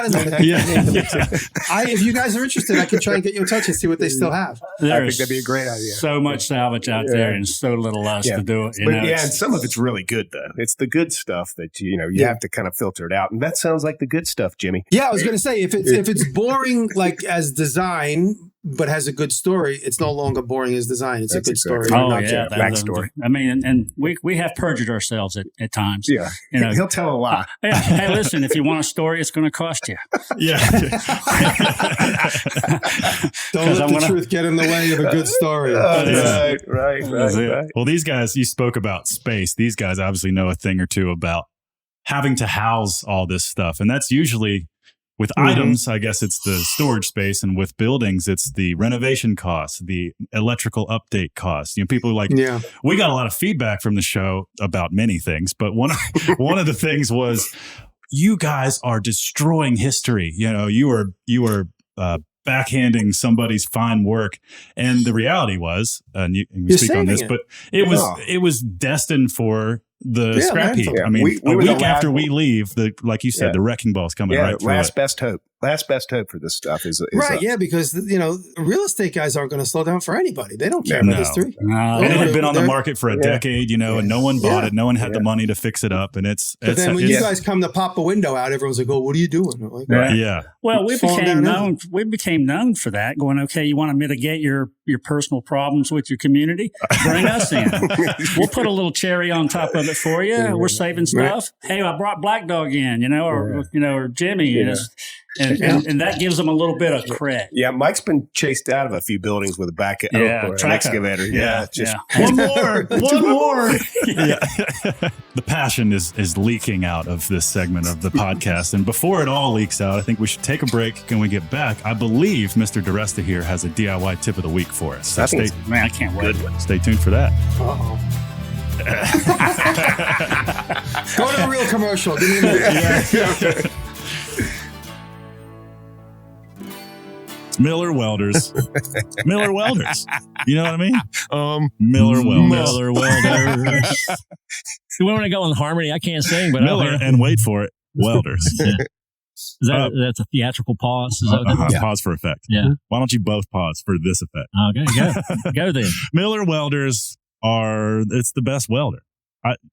If you guys are interested, I can try and get you in touch and see what they still have. I think that'd be a great idea. So much salvage out there and so little us to do it. And some of it's really good though. It's the good stuff that you have to kind of filter it out. And that sounds like the good stuff, Jimmy. Yeah, I was going to say if it's boring like as design, but has a good story, it's no longer boring as design. It's a good story. Backstory. I mean, and we have perjured ourselves at times. Yeah, he'll tell a lie. Hey, listen, if you want a story, it's going to cost you. Yeah. Don't let the truth get in the way of a good story. Right. Well, these guys, you spoke about space. These guys obviously know a thing or two about having to house all this stuff. And that's usually with items, I guess it's the storage space. And with buildings, it's the renovation costs, the electrical update costs. People are like, we got a lot of feedback from the show about many things. But one of the things was, you guys are destroying history. You were backhanding somebody's fine work. And the reality was, and you speak on this, but it was destined for the scrap heap. I mean, a week after we leave, like you said, the wrecking ball's coming right through it. Last best hope for this stuff is right. Yeah, because real estate guys aren't going to slow down for anybody. They don't care about history. No. It had been on the market for a decade, and no one bought it. No one had the money to fix it up, and But then when you guys come to pop a window out, everyone's like, "Oh, what are you doing?" Like, yeah. Well, we became known for that. Going, okay, you want to mitigate your personal problems with your community? Bring us in. We'll put a little cherry on top of it for you. We're saving stuff. Hey, I brought Black Dog in, or Jimmy is. And that gives them a little bit of cred. Yeah, Mike's been chased out of a few buildings with a backhoe or an excavator. One more. The passion is leaking out of this segment of the podcast. And before it all leaks out, I think we should take a break. When we get back, I believe Mr. DiResta here has a DIY tip of the week for us. So I can't wait. Stay tuned for that. Go to the real commercial. Give me a minute. Miller Welders. Miller Welders. You know what I mean? Miller Welders. We want to go in harmony. I can't sing, but Miller, and wait for it, Welders. That's a theatrical pause. Is that Pause for effect. Yeah. Why don't you both pause for this effect? Okay, go then. Miller Welders it's the best welder.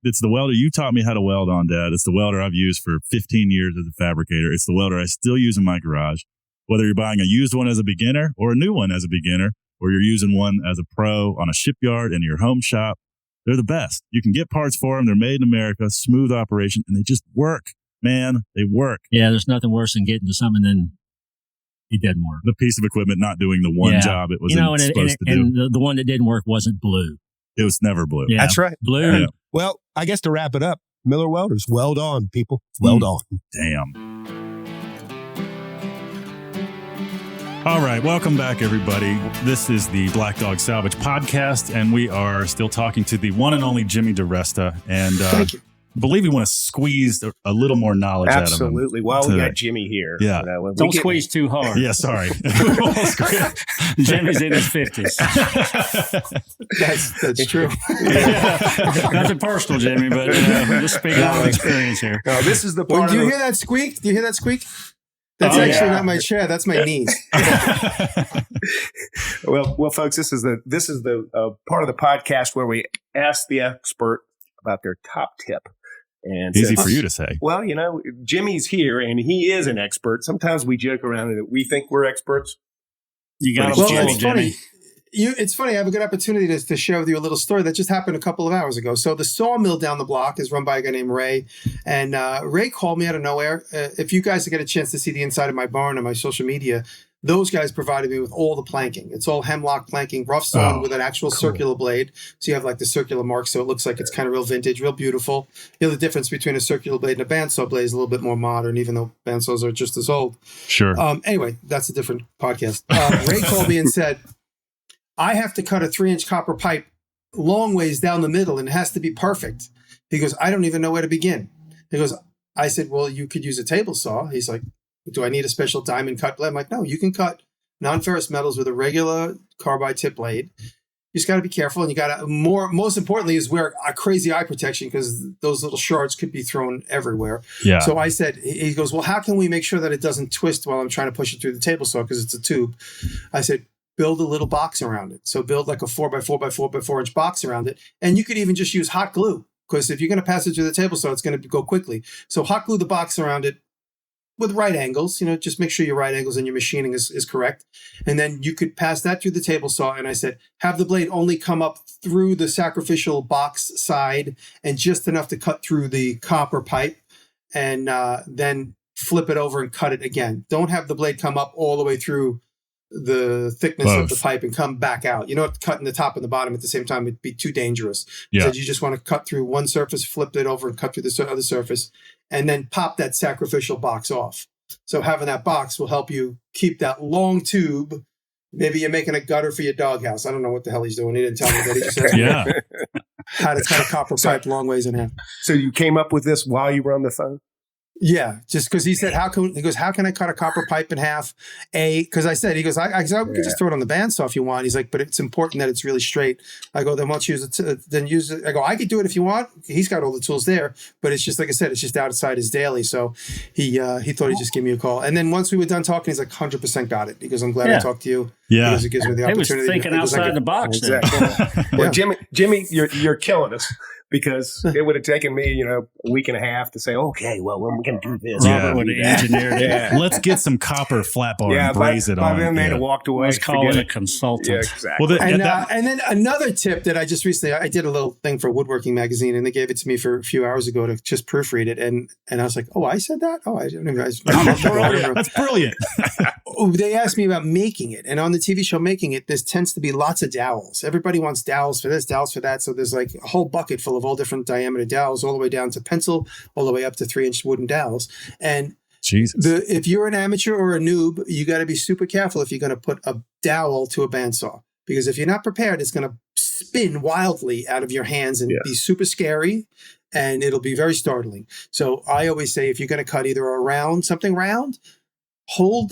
It's the welder you taught me how to weld on, Dad. It's the welder I've used for 15 years as a fabricator. It's the welder I still use in my garage. Whether you're buying a used one as a beginner or a new one as a beginner, or you're using one as a pro on a shipyard in your home shop, they're the best. You can get parts for them. They're made in America, smooth operation, and they just work, man. They work. Yeah, there's nothing worse than getting to something than it didn't work. The piece of equipment not doing the one job it was supposed to do. And the one that didn't work wasn't blue. It was never blue. Yeah. That's right. Blue. Yeah. Well, I guess to wrap it up, Miller Welders, weld on, people. Weld on. Damn. All right, welcome back, everybody. This is the Black Dog Salvage Podcast, and we are still talking to the one and only Jimmy DiResta. And Thank you. I believe we want to squeeze a little more knowledge out of him. Absolutely. Well, we today. got Jimmy here. Yeah. Don't squeeze too hard. Yeah, sorry. Jimmy's in his 50s. That's true. Nothing personal, Jimmy, but we're just speaking out of experience here. No, this is the Well, part do you of hear that squeak? Do you hear that squeak? That's Oh, actually yeah. not my chair. That's my knees. well, folks, this is the part of the podcast where we ask the expert about their top tip. And Easy since- for you to say. Well, Jimmy's here and he is an expert. Sometimes we joke around that we think we're experts. You got Well, to Well, Jimmy, it's Jimmy. funny. It's funny. I have a good opportunity to share with you a little story that just happened a couple of hours ago. So the sawmill down the block is run by a guy named Ray, and Ray called me out of nowhere. If you guys get a chance to see the inside of my barn on my social media, those guys provided me with all the planking. It's all hemlock planking, rough sawn with an actual circular blade. So you have like the circular mark, so it looks like it's kind of real vintage, real beautiful. The difference between a circular blade and a bandsaw blade is a little bit more modern, even though bandsaws are just as old. Sure. Anyway, that's a different podcast. Ray called me and said, I have to cut a 3-inch copper pipe long ways down the middle and it has to be perfect. He goes, I don't even know where to begin. He goes, I said, well, you could use a table saw. He's like, do I need a special diamond cut blade? I'm like, no, you can cut non-ferrous metals with a regular carbide tip blade. You just got to be careful. And you got to, most importantly, is wear a crazy eye protection because those little shards could be thrown everywhere. Yeah. So I said, he goes, well, how can we make sure that it doesn't twist while I'm trying to push it through the table saw because it's a tube? I said, build a little box around it. So build like a 4x4x4x4 inch box around it. And you could even just use hot glue because if you're going to pass it through the table saw, it's going to go quickly. So hot glue the box around it with right angles, just make sure your right angles and your machining is correct. And then you could pass that through the table saw. And I said, have the blade only come up through the sacrificial box side and just enough to cut through the copper pipe and then flip it over and cut it again. Don't have the blade come up all the way through the thickness of the pipe and come back out. You know, cutting the top and the bottom at the same time would be too dangerous. Yeah. So you just want to cut through one surface, flip it over and cut through the other surface, and then pop that sacrificial box off. So having that box will help you keep that long tube. Maybe you're making a gutter for your doghouse. I don't know what the hell he's doing. He didn't tell me that. He just said Yeah. how to cut a copper pipe long ways in half. So you came up with this while you were on the phone? Yeah, just because he said, how can I cut a copper pipe in half? Because I said, he goes, I could just throw it on the bandsaw if you want. He's like, but it's important that it's really straight. I go, then let's use it. Then use it. I go, I could do it if you want. He's got all the tools there, but it's just like I said, it's just outside his daily. So he thought he'd just give me a call. And then once we were done talking, he's like, 100% got it. Because I'm glad I talked to you. Yeah. Because it gives me the He was opportunity. thinking outside the box there. Exactly. Well, Jimmy, you're killing us. Because it would have taken me, a week and a half to say, okay, well, we're going to do this. Yeah. Robert would have engineered it. Yeah. Let's get some copper flat bar and braze it by on. then they'd have walked away. Let's call it Forget a consultant. Yeah, exactly. Well, And then another tip that I just recently, I did a little thing for Woodworking Magazine, and they gave it to me for a few hours ago to just proofread it, and I was like, oh, I said that? Oh, I didn't even realize. That's brilliant. Oh, they asked me about making it, and on the TV show Making It, there tends to be lots of dowels. Everybody wants dowels for this, dowels for that, so there's like a whole bucket full of all different diameter dowels, all the way down to pencil, all the way up to 3-inch wooden dowels, and Jesus. if you're an amateur or a noob, you got to be super careful if you're going to put a dowel to a bandsaw, because if you're not prepared, it's going to spin wildly out of your hands and be super scary, and it'll be very startling. So I always say, if you're going to cut either something round, hold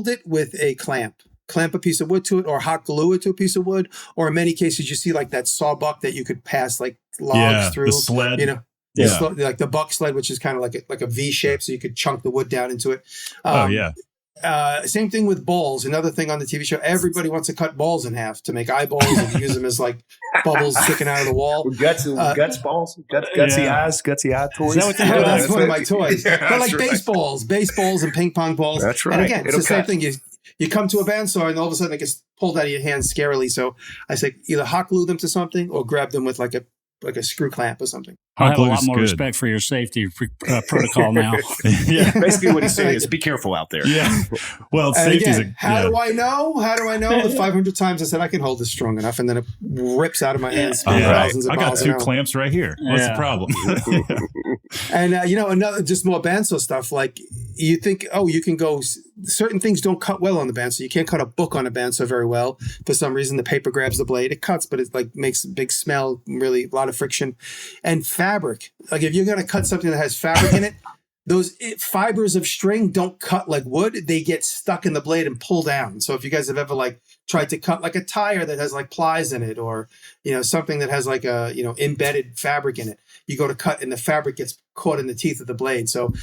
it with a clamp a piece of wood to it, or hot glue it to a piece of wood, or in many cases you see like that sawbuck that you could pass like logs through, the sled. Like the buck sled, which is kind of like a V shape, so you could chunk the wood down into it. Same thing with balls. Another thing on the TV show, everybody wants to cut balls in half to make eyeballs and use them as like bubbles sticking out of the wall. Gutsy eyes, gutsy eye toys. Is that what they Oh, that's one of my toys. Yeah, but like that's right. baseballs and ping pong balls. That's right. And again, it's It'll the same cut. thing. You come to a bandsaw and all of a sudden it gets pulled out of your hand scarily. So I say either hot glue them to something or grab them with like a like a screw clamp or something. I have a Hot lot glue's more good. respect for your safety protocol now. Yeah. Basically, what he's saying is be careful out there. Yeah. Well, And safety's again, how do I know? The 500 times I said I can hold this strong enough, and then it rips out of my hands. Thousands of I got miles 2 an hour. clamps right here. What's the Yeah. problem? And another just more bandsaw stuff. Like you think, you can go. Certain things don't cut well on the bandsaw. You can't cut a book on a bandsaw very well. For some reason, the paper grabs the blade. It cuts, but it like makes a big smell. Really, a lot of friction. And fabric. Like if you're gonna cut something that has fabric in it, those fibers of string don't cut like wood. They get stuck in the blade and pull down. So if you guys have ever like tried to cut like a tire that has like plies in it, or something that has like a embedded fabric in it, you go to cut and the fabric gets caught in the teeth of the blade. So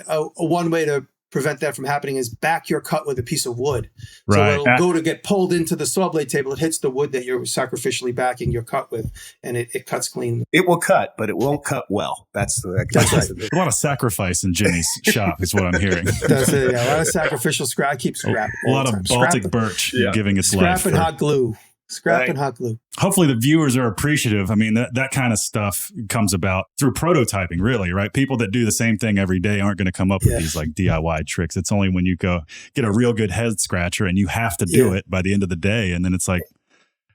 a one way to prevent that from happening is back your cut with a piece of wood. So Right. it'll go to get pulled into the saw blade table. It hits the wood that you're sacrificially backing your cut with, and it cuts clean. It will cut, but it won't cut well. That's right. A lot of sacrifice in Jimmy's shop is what I'm hearing. That's it. Yeah, a lot of sacrificial scrap. I keep scrap. A lot of Baltic birch giving its life. Scrap and hot glue. Scrap Right. and hot glue. Hopefully the viewers are appreciative. I mean, that kind of stuff comes about through prototyping, really, right? People that do the same thing every day aren't going to come up with these like DIY tricks. It's only when you go get a real good head scratcher and you have to do it by the end of the day. And then it's like,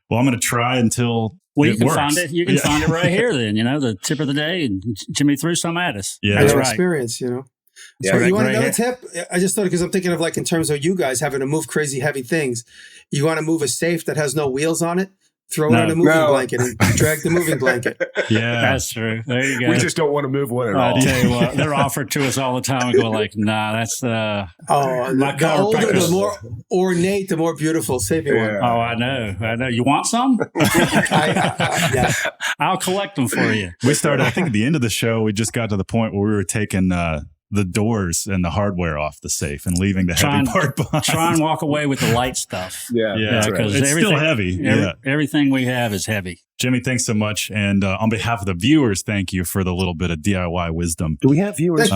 well, I'm going to try until Well, it you can works. find it. You can find it right here. Then the tip of the day, and Jimmy threw some at us. Yeah. That's Your right. experience, Yeah, So you want right another here. tip? I just thought because I'm thinking of like in terms of you guys having to move crazy heavy things. You want to move a safe that has no wheels on it? Throw it in a moving blanket and drag the moving blanket. Yeah. That's true. There you go. We just don't want to move one at I'll all. tell you what, they're offered to us all the time. We go like, nah, that's The my older, the chiropractor. more ornate, the more beautiful. Save me one. Oh, I know. You want some? Yeah. I'll collect them for you. We started, I think at the end of the show, we just got to the point where we were taking the doors and the hardware off the safe and leaving the heavy part behind. Try and walk away with the light stuff. Yeah, that's right. because It's still heavy. Everything we have is heavy. Jimmy, thanks so much. And on behalf of the viewers, thank you for the little bit of DIY wisdom. Do we have viewers?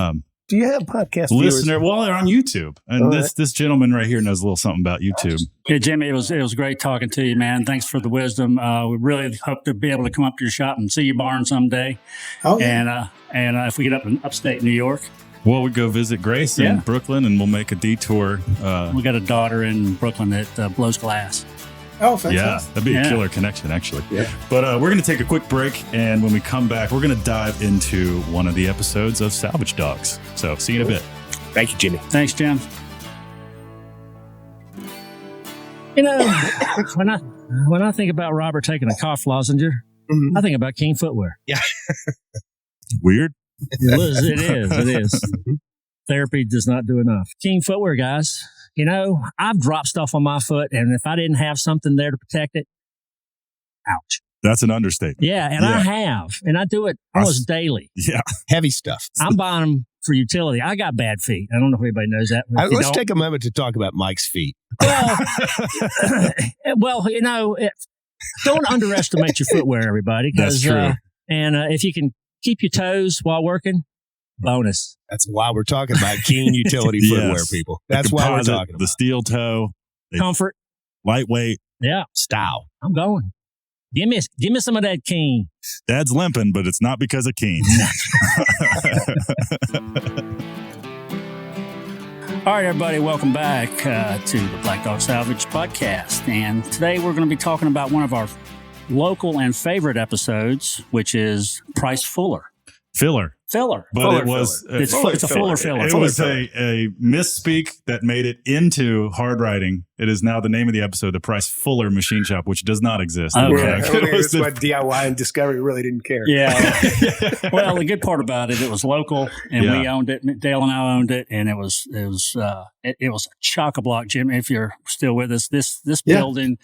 Do you have podcast Listener, viewers? well, they're on YouTube. And this gentleman right here knows a little something about YouTube. Yeah, Jimmy, it was great talking to you, man. Thanks for the wisdom. We really hope to be able to come up to your shop and see your barn someday. Oh, yeah. And if we get up in upstate New York. Well, we go visit Grace in Brooklyn and we'll make a detour. We got a daughter in Brooklyn that blows glass. Oh, fantastic. Yeah, that'd be a killer connection, actually. Yeah. But we're going to take a quick break. And when we come back, we're going to dive into one of the episodes of Salvage Dawgs. So see you in a bit. Thank you, Jimmy. Thanks, Jim. When I think about Robert taking a cough lozenge, I think about King footwear. Yeah. Weird. It is. Therapy does not do enough. King footwear, guys. I've dropped stuff on my foot, and if I didn't have something there to protect it, ouch. That's an understatement. Yeah, and I have, and I do it almost daily. Yeah. Heavy stuff. I'm buying them for utility. I got bad feet. I don't know if anybody knows that. Let's take a moment to talk about Mike's feet. Well, don't underestimate your footwear, everybody. That's true. And if you can keep your toes while working, bonus. That's why we're talking about Keen utility footwear, people. That's why we're talking about the steel toe, comfort, lightweight, style. I'm going. Give me some of that Keen. Dad's limping, but it's not because of Keen. All right, everybody, welcome back to the Black Dog Salvage Podcast. And today we're going to be talking about one of our local and favorite episodes, which is Price Filler. Filler. But it was It's a fuller filler. It was a misspeak that made it into hard writing. It is now the name of the episode, the Price Fuller Machine Shop, which does not exist. Okay. It was what DIY and Discovery really didn't care. Yeah. Well, the good part about it was local, and we owned it. Dale and I owned it, and it was a chock-a-block, Jim. If you're still with us, this building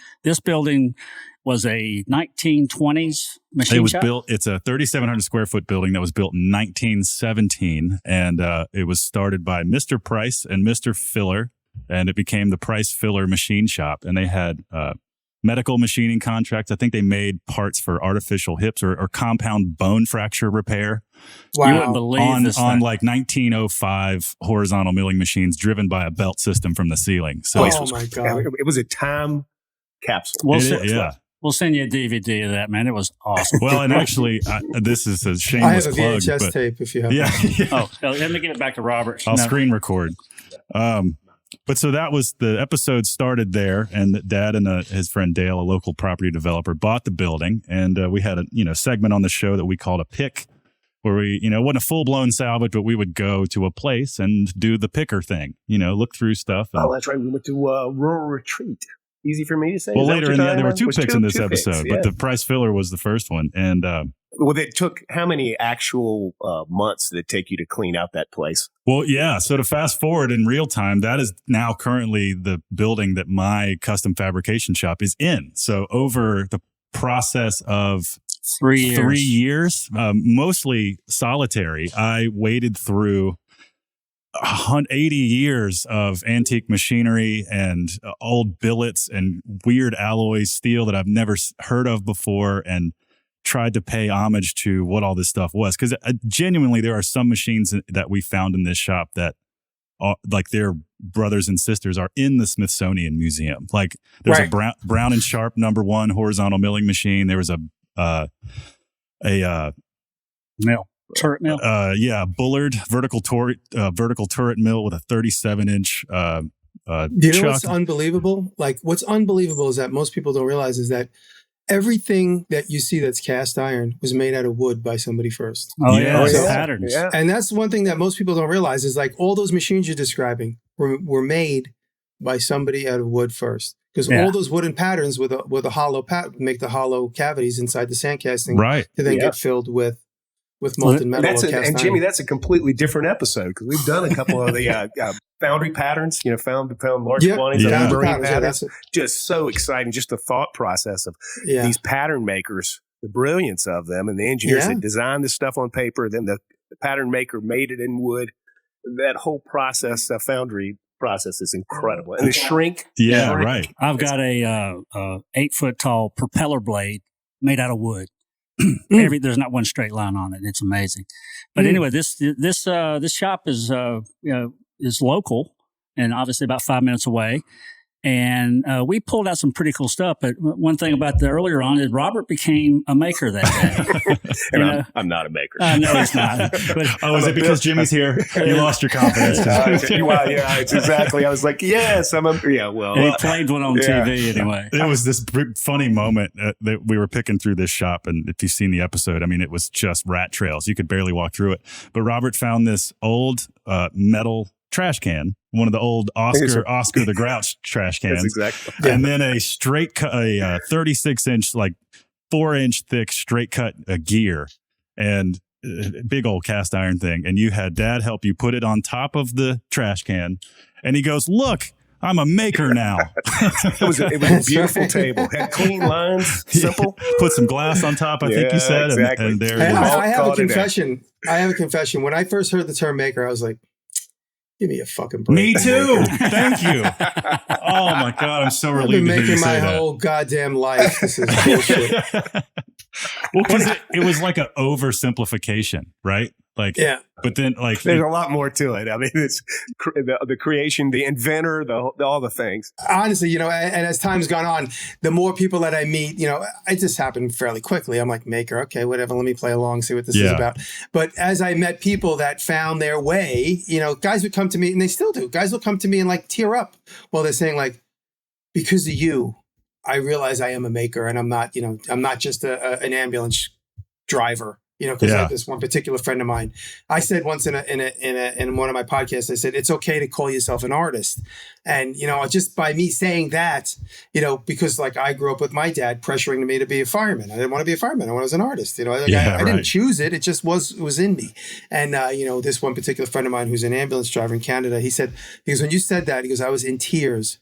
was a 1920s machine shop. It's a 3,700 square foot building that was built in 1917. And it was started by Mr. Price and Mr. Filler. And it became the Price Filler Machine Shop. And they had medical machining contracts. I think they made parts for artificial hips or compound bone fracture repair. Wow. You wouldn't believe this on thing. like 1905 horizontal milling machines driven by a belt system from the ceiling. So Oh, my God. It was a time capsule. Well, yeah. We'll send you a DVD of that, man. It was awesome. Well, and actually, this is a I shameless have a plug. VHS tape if you have Yeah. Oh, let me give it back to Robert. I'll screen record. But so that was the episode started there, and Dad and his friend Dale, a local property developer, bought the building, and we had a segment on the show that we called a pick, where we it wasn't a full blown salvage, but we would go to a place and do the picker thing, look through stuff. And, that's right. We went to Rural Retreat. Easy for me to say. Well, later there were two picks in this picks, episode, yeah. but the price filler was the first one, and. Well, it took how many actual months did it take you to clean out that place? Well, yeah. So to fast forward in real time, that is now currently the building that my custom fabrication shop is in. So over the process of 3 years, 3 years, mostly solitary, I waded through 80 years of antique machinery and old billets and weird alloy steel that I've never heard of before, and tried to pay homage to what all this stuff was. Because genuinely, there are some machines that we found in this shop that, like their brothers and sisters, are in the Smithsonian Museum. Like there's a Brown and Sharp #1 horizontal milling machine. There was a mill. Turret mill. Bullard vertical turret mill with a 37-inch Do you know what's unbelievable? Like, what's unbelievable is that most people don't realize is that everything that you see that's cast iron was made out of wood by somebody first. Oh, yeah. Patterns. Yeah. And that's one thing that most people don't realize is like all those machines you're describing were made by somebody out of wood first. Because all those wooden patterns with a hollow make the hollow cavities inside the sand casting to then get filled with molten metal. And Jimmy, that's a completely different episode because we've done a couple of the foundry patterns, found large quantities of marine patterns. Just so exciting, just the thought process of these pattern makers, the brilliance of them, and the engineers that designed this stuff on paper, then the pattern maker made it in wood. That whole process, foundry process, is incredible. And the shrink. Yeah, right. I've got a 8-foot tall propeller blade made out of wood. There's not one straight line on it. It's amazing. But anyway, this shop is local and obviously about 5 minutes away. And we pulled out some pretty cool stuff. But one thing about the earlier on is Robert became a maker that day. And I'm not a maker. No, he's not. But, is it because Jimmy's here? You lost your confidence. It's exactly. I was like, yes, I'm a. Yeah, well, he played one on TV anyway. It was this funny moment that we were picking through this shop, and if you've seen the episode, I mean, it was just rat trails. You could barely walk through it. But Robert found this old metal trash can, one of the old Oscar the Grouch trash cans. Exactly. And then a straight cut, a 36-inch, like 4-inch thick straight cut gear, and a big old cast iron thing. And you had Dad help you put it on top of the trash can. And he goes, "Look, I'm a maker now." It was a beautiful table. Had clean lines, simple. Put some glass on top, I think you said. Exactly. And there I have a confession. When I first heard the term maker, I was like, give me a fucking break. Me too. Thank you. Oh my God, I'm so relieved. I've been to hear you making my say whole goddamn life. This is bullshit. Well, because it was like an oversimplification, right? Like, but then like there's a lot more to it. I mean, it's the creation, the inventor, all the things. Honestly, and as time's gone on, the more people that I meet, it just happened fairly quickly. I'm like, maker, okay, whatever. Let me play along, see what this is about. But as I met people that found their way, guys would come to me, and they still do. Guys will come to me and like tear up while they're saying like, because of you, I realize I am a maker, and I'm not, I'm not just an ambulance driver. Because like this one particular friend of mine, I said once in one of my podcasts, I said, it's okay to call yourself an artist. And, just by me saying that, because like I grew up with my dad pressuring me to be a fireman. I didn't want to be a fireman. I was an artist. I didn't choose it. It just was in me. And, this one particular friend of mine who's an ambulance driver in Canada, he goes, when you said that, he goes, I was in tears.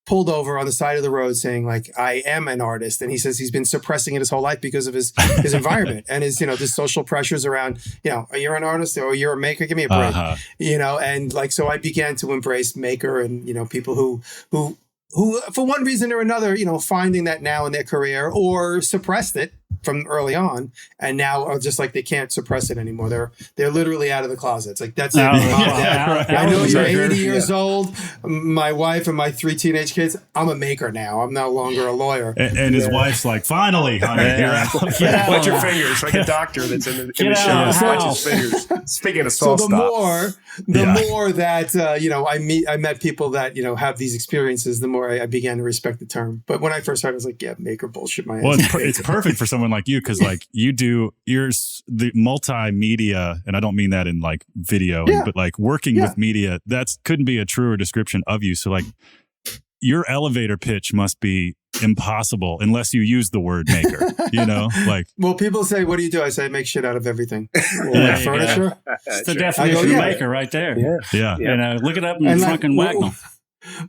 Pulled over on the side of the road saying like, I am an artist. And he says he's been suppressing it his whole life because of his environment and his, his social pressures around, are you an artist or you're a maker? Give me a break, and like, so I began to embrace maker and, people who for one reason or another, finding that now in their career or suppressed it from early on, and now are just like they can't suppress it anymore. They're literally out of the closet. It's like, that's it. Mom, Dad, I know you're 80 years old. My wife and my 3 teenage kids. I'm a maker now. I'm no longer a lawyer. And his wife's like, finally, honey, you're out. Watch your fingers, like a doctor that's in the show. Watch his fingers. Speaking of salt, so the more that I met people that have these experiences, the more I began to respect the term. But when I first started, I was like, yeah, maker bullshit my ass. Well, it's perfect for someone like you, because like you're the multimedia, and I don't mean that in like video, but like working with media. That couldn't be a truer description of you. So like your elevator pitch must be impossible unless you use the word maker, like. Well, people say, what do you do? I say, I make shit out of everything. Like furniture. It's the definition of maker right there. Yeah. Look it up in the Drunken Wagnall.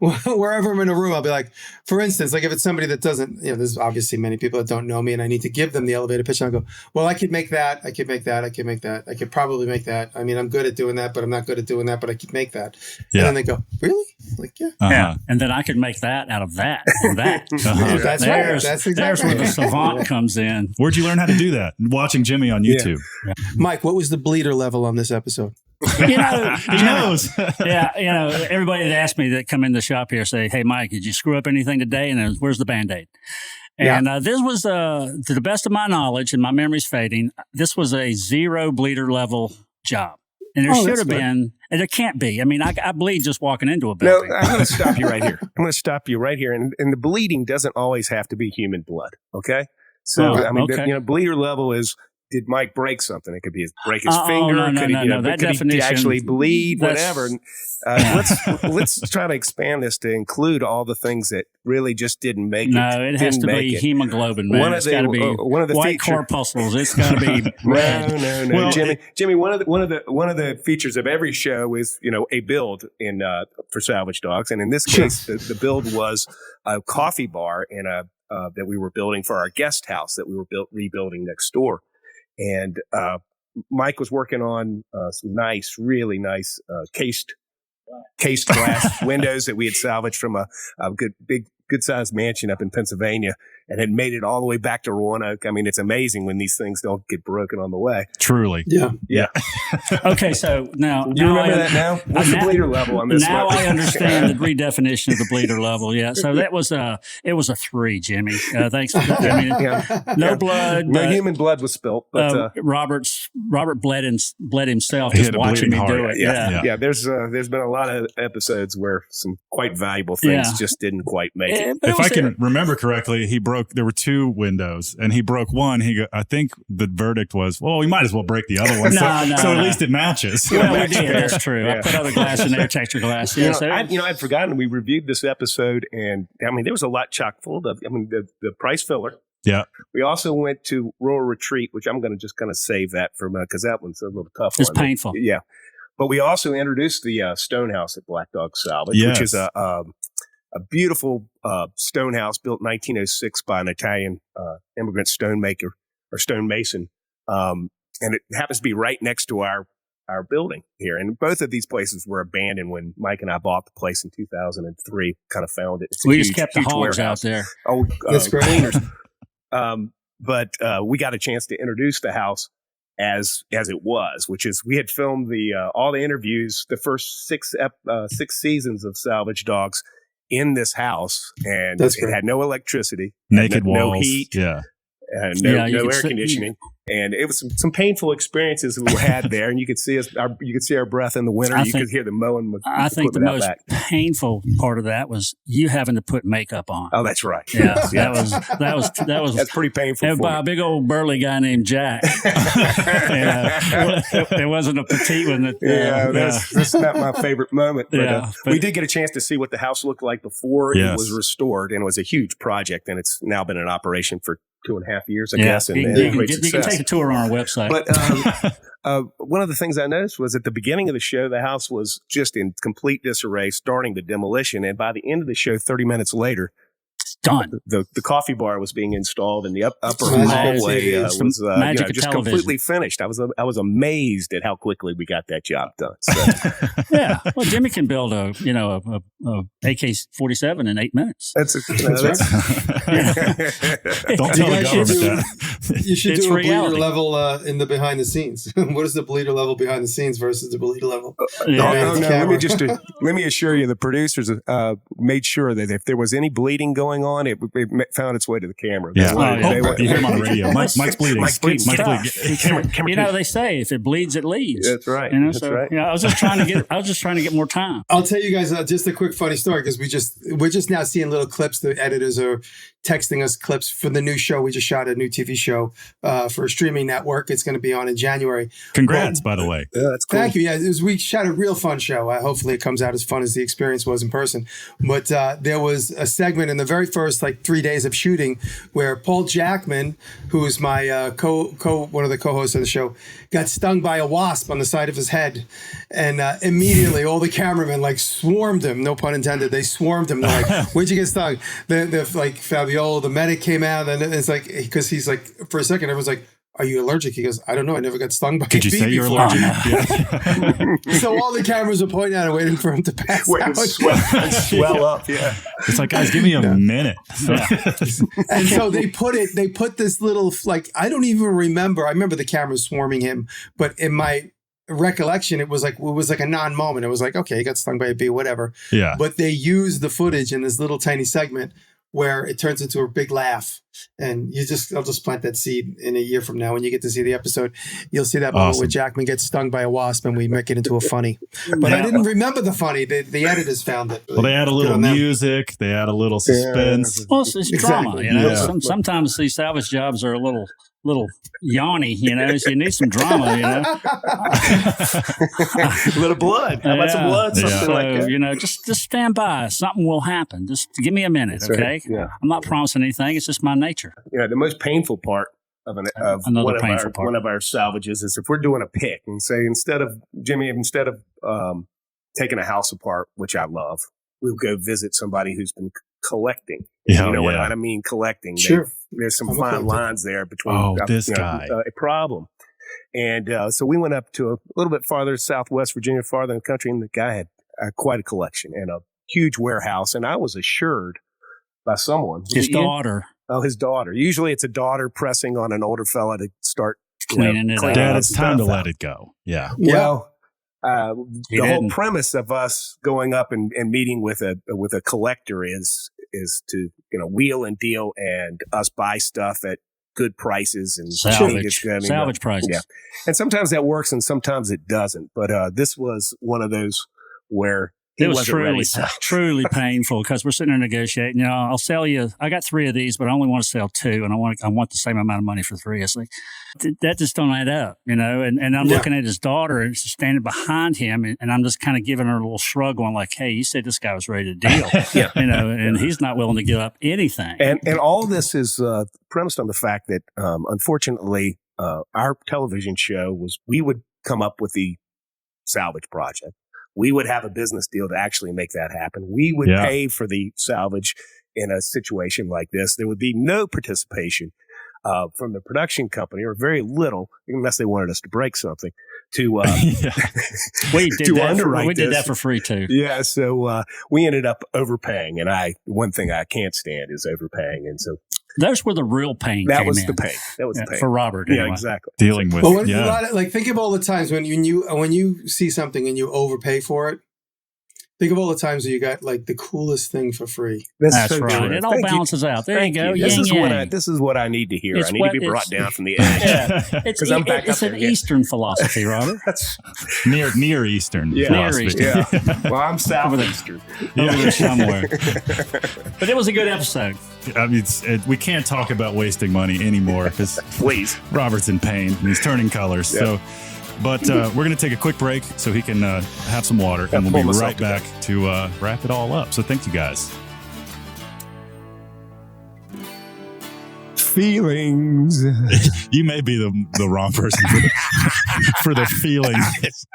Wherever I'm in a room, I'll be like, for instance, like if it's somebody that doesn't, there's obviously many people that don't know me, and I need to give them the elevator pitch. And I'll go, well, I could make that. I could make that. I could make that. I could probably make that. I mean, I'm good at doing that, but I'm not good at doing that, but I could make that. Yeah. And then they go, really? Like, yeah. Yeah. And then I could make that out of that or that. That's right. That's exactly There's where the savant comes in. Where'd you learn how to do that? Watching Jimmy on YouTube. Yeah. Mike, what was the bleeder level on this episode? He knows. Everybody that asked me that come in the shop here say, hey, Mike, did you screw up anything today? And where's the Band-Aid? And this was, to the best of my knowledge, and my memory's fading, this was a 0 bleeder level job. And there should have been, and there can't be. I mean, I bleed just walking into a building. No, I'm going to stop you right here. And the bleeding doesn't always have to be human blood, okay? So, bleeder level is, did Mike break something? It could be break his finger. Could he actually bleed? Whatever. Let's try to expand this to include all the things that really just didn't make it. No, it has to be hemoglobin, man. It's got to be white corpuscles. It's got to be red. No. Well, Jimmy. One of the features of every show is a build for Salvage Dawgs, and in this case, the build was a coffee bar that we were building for our guest house that we were rebuilding next door. And Mike was working on some really nice cased glass windows that we had salvaged from a good sized mansion up in Pennsylvania, and had made it all the way back to Roanoke. I mean, it's amazing when these things don't get broken on the way. Truly. Yeah. Okay, so now do you remember that now? What's the bleeder level on this now one? I understand the redefinition of the bleeder level. Yeah. So that was it was a 3, Jimmy. Thanks for no blood. No human blood was spilt, but Robert bled himself just watching me do it. Yeah. There's been a lot of episodes where some quite valuable things just didn't quite make it. If I can remember correctly, there were 2 windows, and he broke one. I think the verdict was, well, we might as well break the other one. So at least it matches. Well, we did. That's true. I put other glass in there, texture glass. Yeah, I'd forgotten we reviewed this episode, and I mean, there was a lot chock full of. I mean, the price filler. Yeah. We also went to Rural Retreat, which I'm going to just kind of save that for because that one's a little tough. It's painful. Yeah. But we also introduced the stone house at Black Dog Salvage, which is a beautiful stone house built in 1906 by an Italian immigrant stonemaker or stonemason. And it happens to be right next to our building here. And both of these places were abandoned when Mike and I bought the place in 2003, kind of found it. We just kept the hogs out there. Oh, that's great. Cleaners. But we got a chance to introduce the house as it was, which is we had filmed all the interviews, the first 6 seasons of Salvage Dawgs in this house, and it had no electricity, naked walls, no heat, and no air conditioning. And it was some painful experiences we had there, and you could see our breath in the winter. You could hear the mowing. I think the most painful part of that was you having to put makeup on. Oh, that's right. Yeah, that was that's pretty painful. By a big old burly guy named Jack. There wasn't a petite one. That's not my favorite moment. But we did get a chance to see what the house looked like before it was restored, and it was a huge project, and it's now been in operation for 2.5 years, I guess. And you can take a tour on our website. But one of the things I noticed was at the beginning of the show, the house was just in complete disarray, starting the demolition. And by the end of the show, 30 minutes later, done. The coffee bar was being installed in the upper Magic hallway. Was magic of just television. completely finished. I was amazed at how quickly we got that job done. So. Yeah. Well, Jimmy can build a AK-47 in 8 minutes. That's Don't tell the government that. You should It's do a reality. bleeder level in the behind the scenes. What is the bleeder level behind the scenes versus the bleeder level? Yeah. No. Let me assure you, the producers made sure that if there was any bleeding going on, it found its way to the camera. Yeah. They You hear him on the radio. Mike's bleeding. Mike's bleeding. You know, they say if it bleeds, it leads. That's right. You know, That's so right. I was just trying to get more time. I'll tell you guys just a quick funny story because we're just now seeing little clips. The editors are texting us clips for the new show. We just shot a new TV show for a streaming network. It's going to be on in January. Congrats, by the way. Yeah, that's cool. Thank you. Yeah, we shot a real fun show. Hopefully it comes out as fun as the experience was in person. But there was a segment in the very first 3 days of shooting where Paul Jackman, who is my one of the co-hosts of the show, got stung by a wasp on the side of his head. And immediately all the cameramen swarmed him. No pun intended. They swarmed him. They're like, where'd you get stung? They're Fabiola, the medic came out, and it's because he's for a second, everyone's like, are you allergic? He goes, I don't know. I never got stung by a bee Could you say you're before. allergic? Yeah. So all the cameras are pointing at it, waiting for him to pass out. Swell up. Yeah. It's like, guys, give me a minute. And so they put this little, I don't even remember. I remember the cameras swarming him, but in my recollection, it was like a non-moment. It was like, okay, he got stung by a bee, whatever. Yeah. But they used the footage in this little tiny segment where it turns into a big laugh. And I'll just plant that seed in a year from now when you get to see the episode. You'll see that moment where Jackman gets stung by a wasp and we make it into a funny. But I didn't remember the funny. The editors found it. Well, they add a little music. They add a little suspense. Well, it's drama. Exactly. You know, Yeah. sometimes these salvage jobs are a little yawny. You know, so you need some drama. You know, A little blood. How about some blood? Yeah. Something so like that. you know, just stand by. Something will happen. Just give me a minute, That's okay? right. Yeah. I'm not promising anything. It's just my nature. Yeah, the most painful part of one of our salvages is if we're doing a pick and say instead of taking a house apart, which I love, we'll go visit somebody who's been collecting. Yeah, you know what yeah. I mean? Collecting. Sure. There's some I'm fine okay. lines there between guy. a problem. And so we went up to a little bit farther southwest Virginia, farther in the country, and the guy had quite a collection and a huge warehouse. And I was assured by someone. His daughter. Oh, his daughter. Usually it's a daughter pressing on an older fella to start Cleaning it up. Dad, it's time to stuff let it go. Yeah. Well, He the whole didn't. premise of us going up and meeting with a collector is to wheel and deal and us buy stuff at good prices and Salvage prices. Yeah, and sometimes that works and sometimes it doesn't. But this was one of those where he It was wasn't ready. truly painful because we're sitting there negotiating. You know, I'll sell you. I got 3 of these, but I only want to sell 2, and I want the same amount of money for 3. It's like that just don't add up, you know. And I'm looking at his daughter, and she's standing behind him, and I'm just kind of giving her a little shrug, going like, "Hey, you said this guy was ready to deal, you know, and he's not willing to give up anything." And all this is premised on the fact that unfortunately, our television show we would come up with the salvage project. We would have a business deal to actually make that happen. We would pay for the salvage in a situation like this. There would be no participation from the production company, or very little, unless they wanted us to break something, to we did to that underwrite we did this. that for free too. Yeah, so we ended up overpaying, and one thing I can't stand is overpaying, and so That's where the real pain that came was in. the pain. That was the pain For Robert. Yeah, Anyway. exactly. Dealing with, But think of all the times when you see something and you overpay for it. Think of all the times that you got the coolest thing for free. That's so right. true. It all Thank you. balances out. There Thank you go. This Yin is yang. this is what I need to hear. It's I need to be brought down from the edge. Yeah. It's I'm back it's up an there, yeah. Eastern philosophy, Robert. That's Near Eastern philosophy. Eastern. yeah. Well, I'm southeastern. Over there somewhere. But it was a good episode. I mean, we can't talk about wasting money anymore because Please. Robert's in pain and he's turning colors. Yeah. So, but we're going to take a quick break so he can have some water, and we'll pull be myself right back to wrap it all up. So thank you guys. Feelings. You may be the wrong person for the feelings.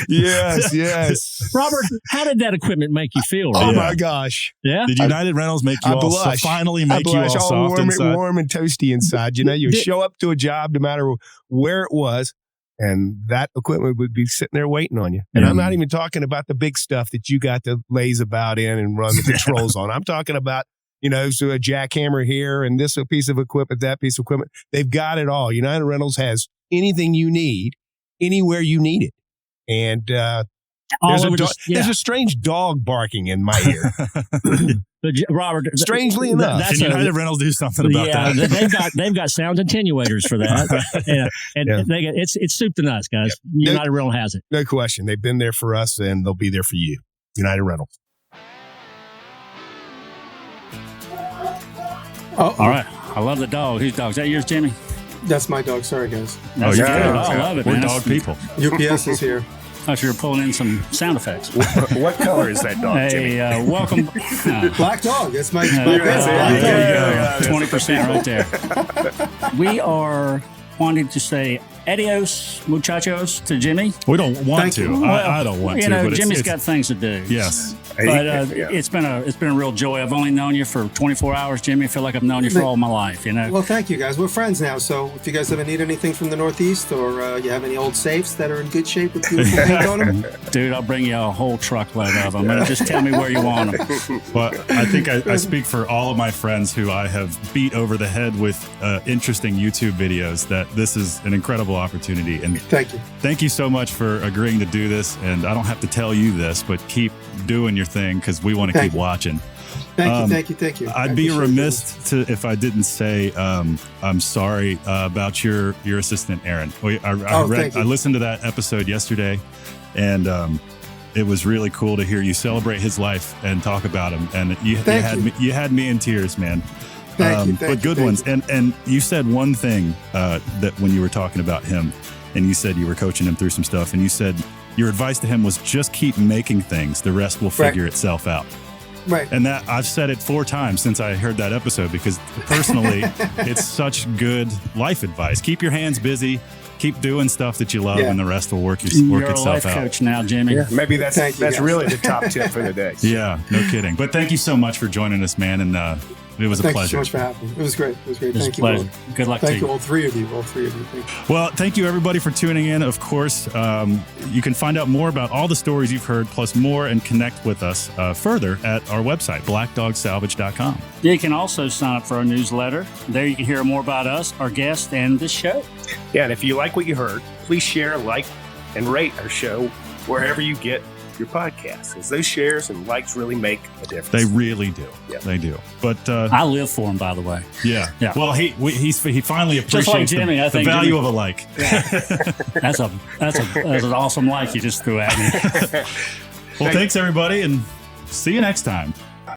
Yes. Robert, how did that equipment make you feel? Oh Right? my gosh. Yeah. Did United Rentals make you I all blush. finally make you all all soft inside? warm and toasty inside. You know, you show up to a job no matter where it was, and that equipment would be sitting there waiting on you. And I'm not even talking about the big stuff that you got to laze about in and run the controls on. I'm talking about, so a jackhammer here and this a piece of equipment, that piece of equipment. They've got it all. United Rentals has anything you need, anywhere you need it. And there's a strange dog barking in my ear. But Robert, strangely enough, can United Rentals do something about that? they've got sound attenuators for that, it's soup to nuts, guys. United Rentals has it, no question. They've been there for us, and they'll be there for you. United Rentals. All right, I love the dog. Whose dog? Is that yours, Jimmy? That's my dog. Sorry, guys. That's you're good. good. I love it, We're man. dog people. UPS is here. I thought you were pulling in some sound effects. What color is that dog, Jimmy? Hey, welcome. Black Dog. That's my There Black you go. 20% right there. We are wanting to say adios, muchachos, to Jimmy. We don't want Thank to. you. I don't want to. But Jimmy's it's, got things to do. Yes. But it's been a real joy. I've only known you for 24 hours, Jimmy. I feel like I've known you for all my life. Well, thank you guys. We're friends now. So if you guys ever need anything from the Northeast, or you have any old safes that are in good shape with beautiful paint on them, dude, I'll bring you a whole truckload of them. Just tell me where you want them. Well, I think I speak for all of my friends who I have beat over the head with interesting YouTube videos that this is an incredible opportunity. And thank you so much for agreeing to do this. And I don't have to tell you this, but keep doing your thing because we want to keep watching. Thank you. I'd be remiss if I didn't say I'm sorry about your assistant, Aaron. I listened to that episode yesterday, and it was really cool to hear you celebrate his life and talk about him. And you had me in tears, man. But good ones. And you said one thing that when you were talking about him, and you said you were coaching him through some stuff, and you said your advice to him was just keep making things. The rest will figure itself out. Right. And that I've said it 4 times since I heard that episode, because personally, it's such good life advice. Keep your hands busy. Keep doing stuff that you love, and the rest will work itself out. You're a life coach now, Jimmy. Yeah, maybe that's really the top tip for the day. Yeah, no kidding. But thank you so much for joining us, man. And it was a pleasure. Thank you so much for having me. It was great. Thank you. Pleasure. Good luck to you. Thank you, all three of you. Thank you. Well, thank you, everybody, for tuning in. Of course, you can find out more about all the stories you've heard, plus more, and connect with us further at our website, blackdogsalvage.com. You can also sign up for our newsletter. There you can hear more about us, our guests, and this show. Yeah, and if you like what you heard, please share, like, and rate our show wherever you get your podcasts, because those shares and likes really make a difference. They really do. Yeah. They do. But I live for them, by the way. Yeah. Well, he finally appreciates just like Jimmy, the value Jimmy, of a like. Yeah. That's an awesome like you just threw at me. Well, thanks everybody, and see you next time.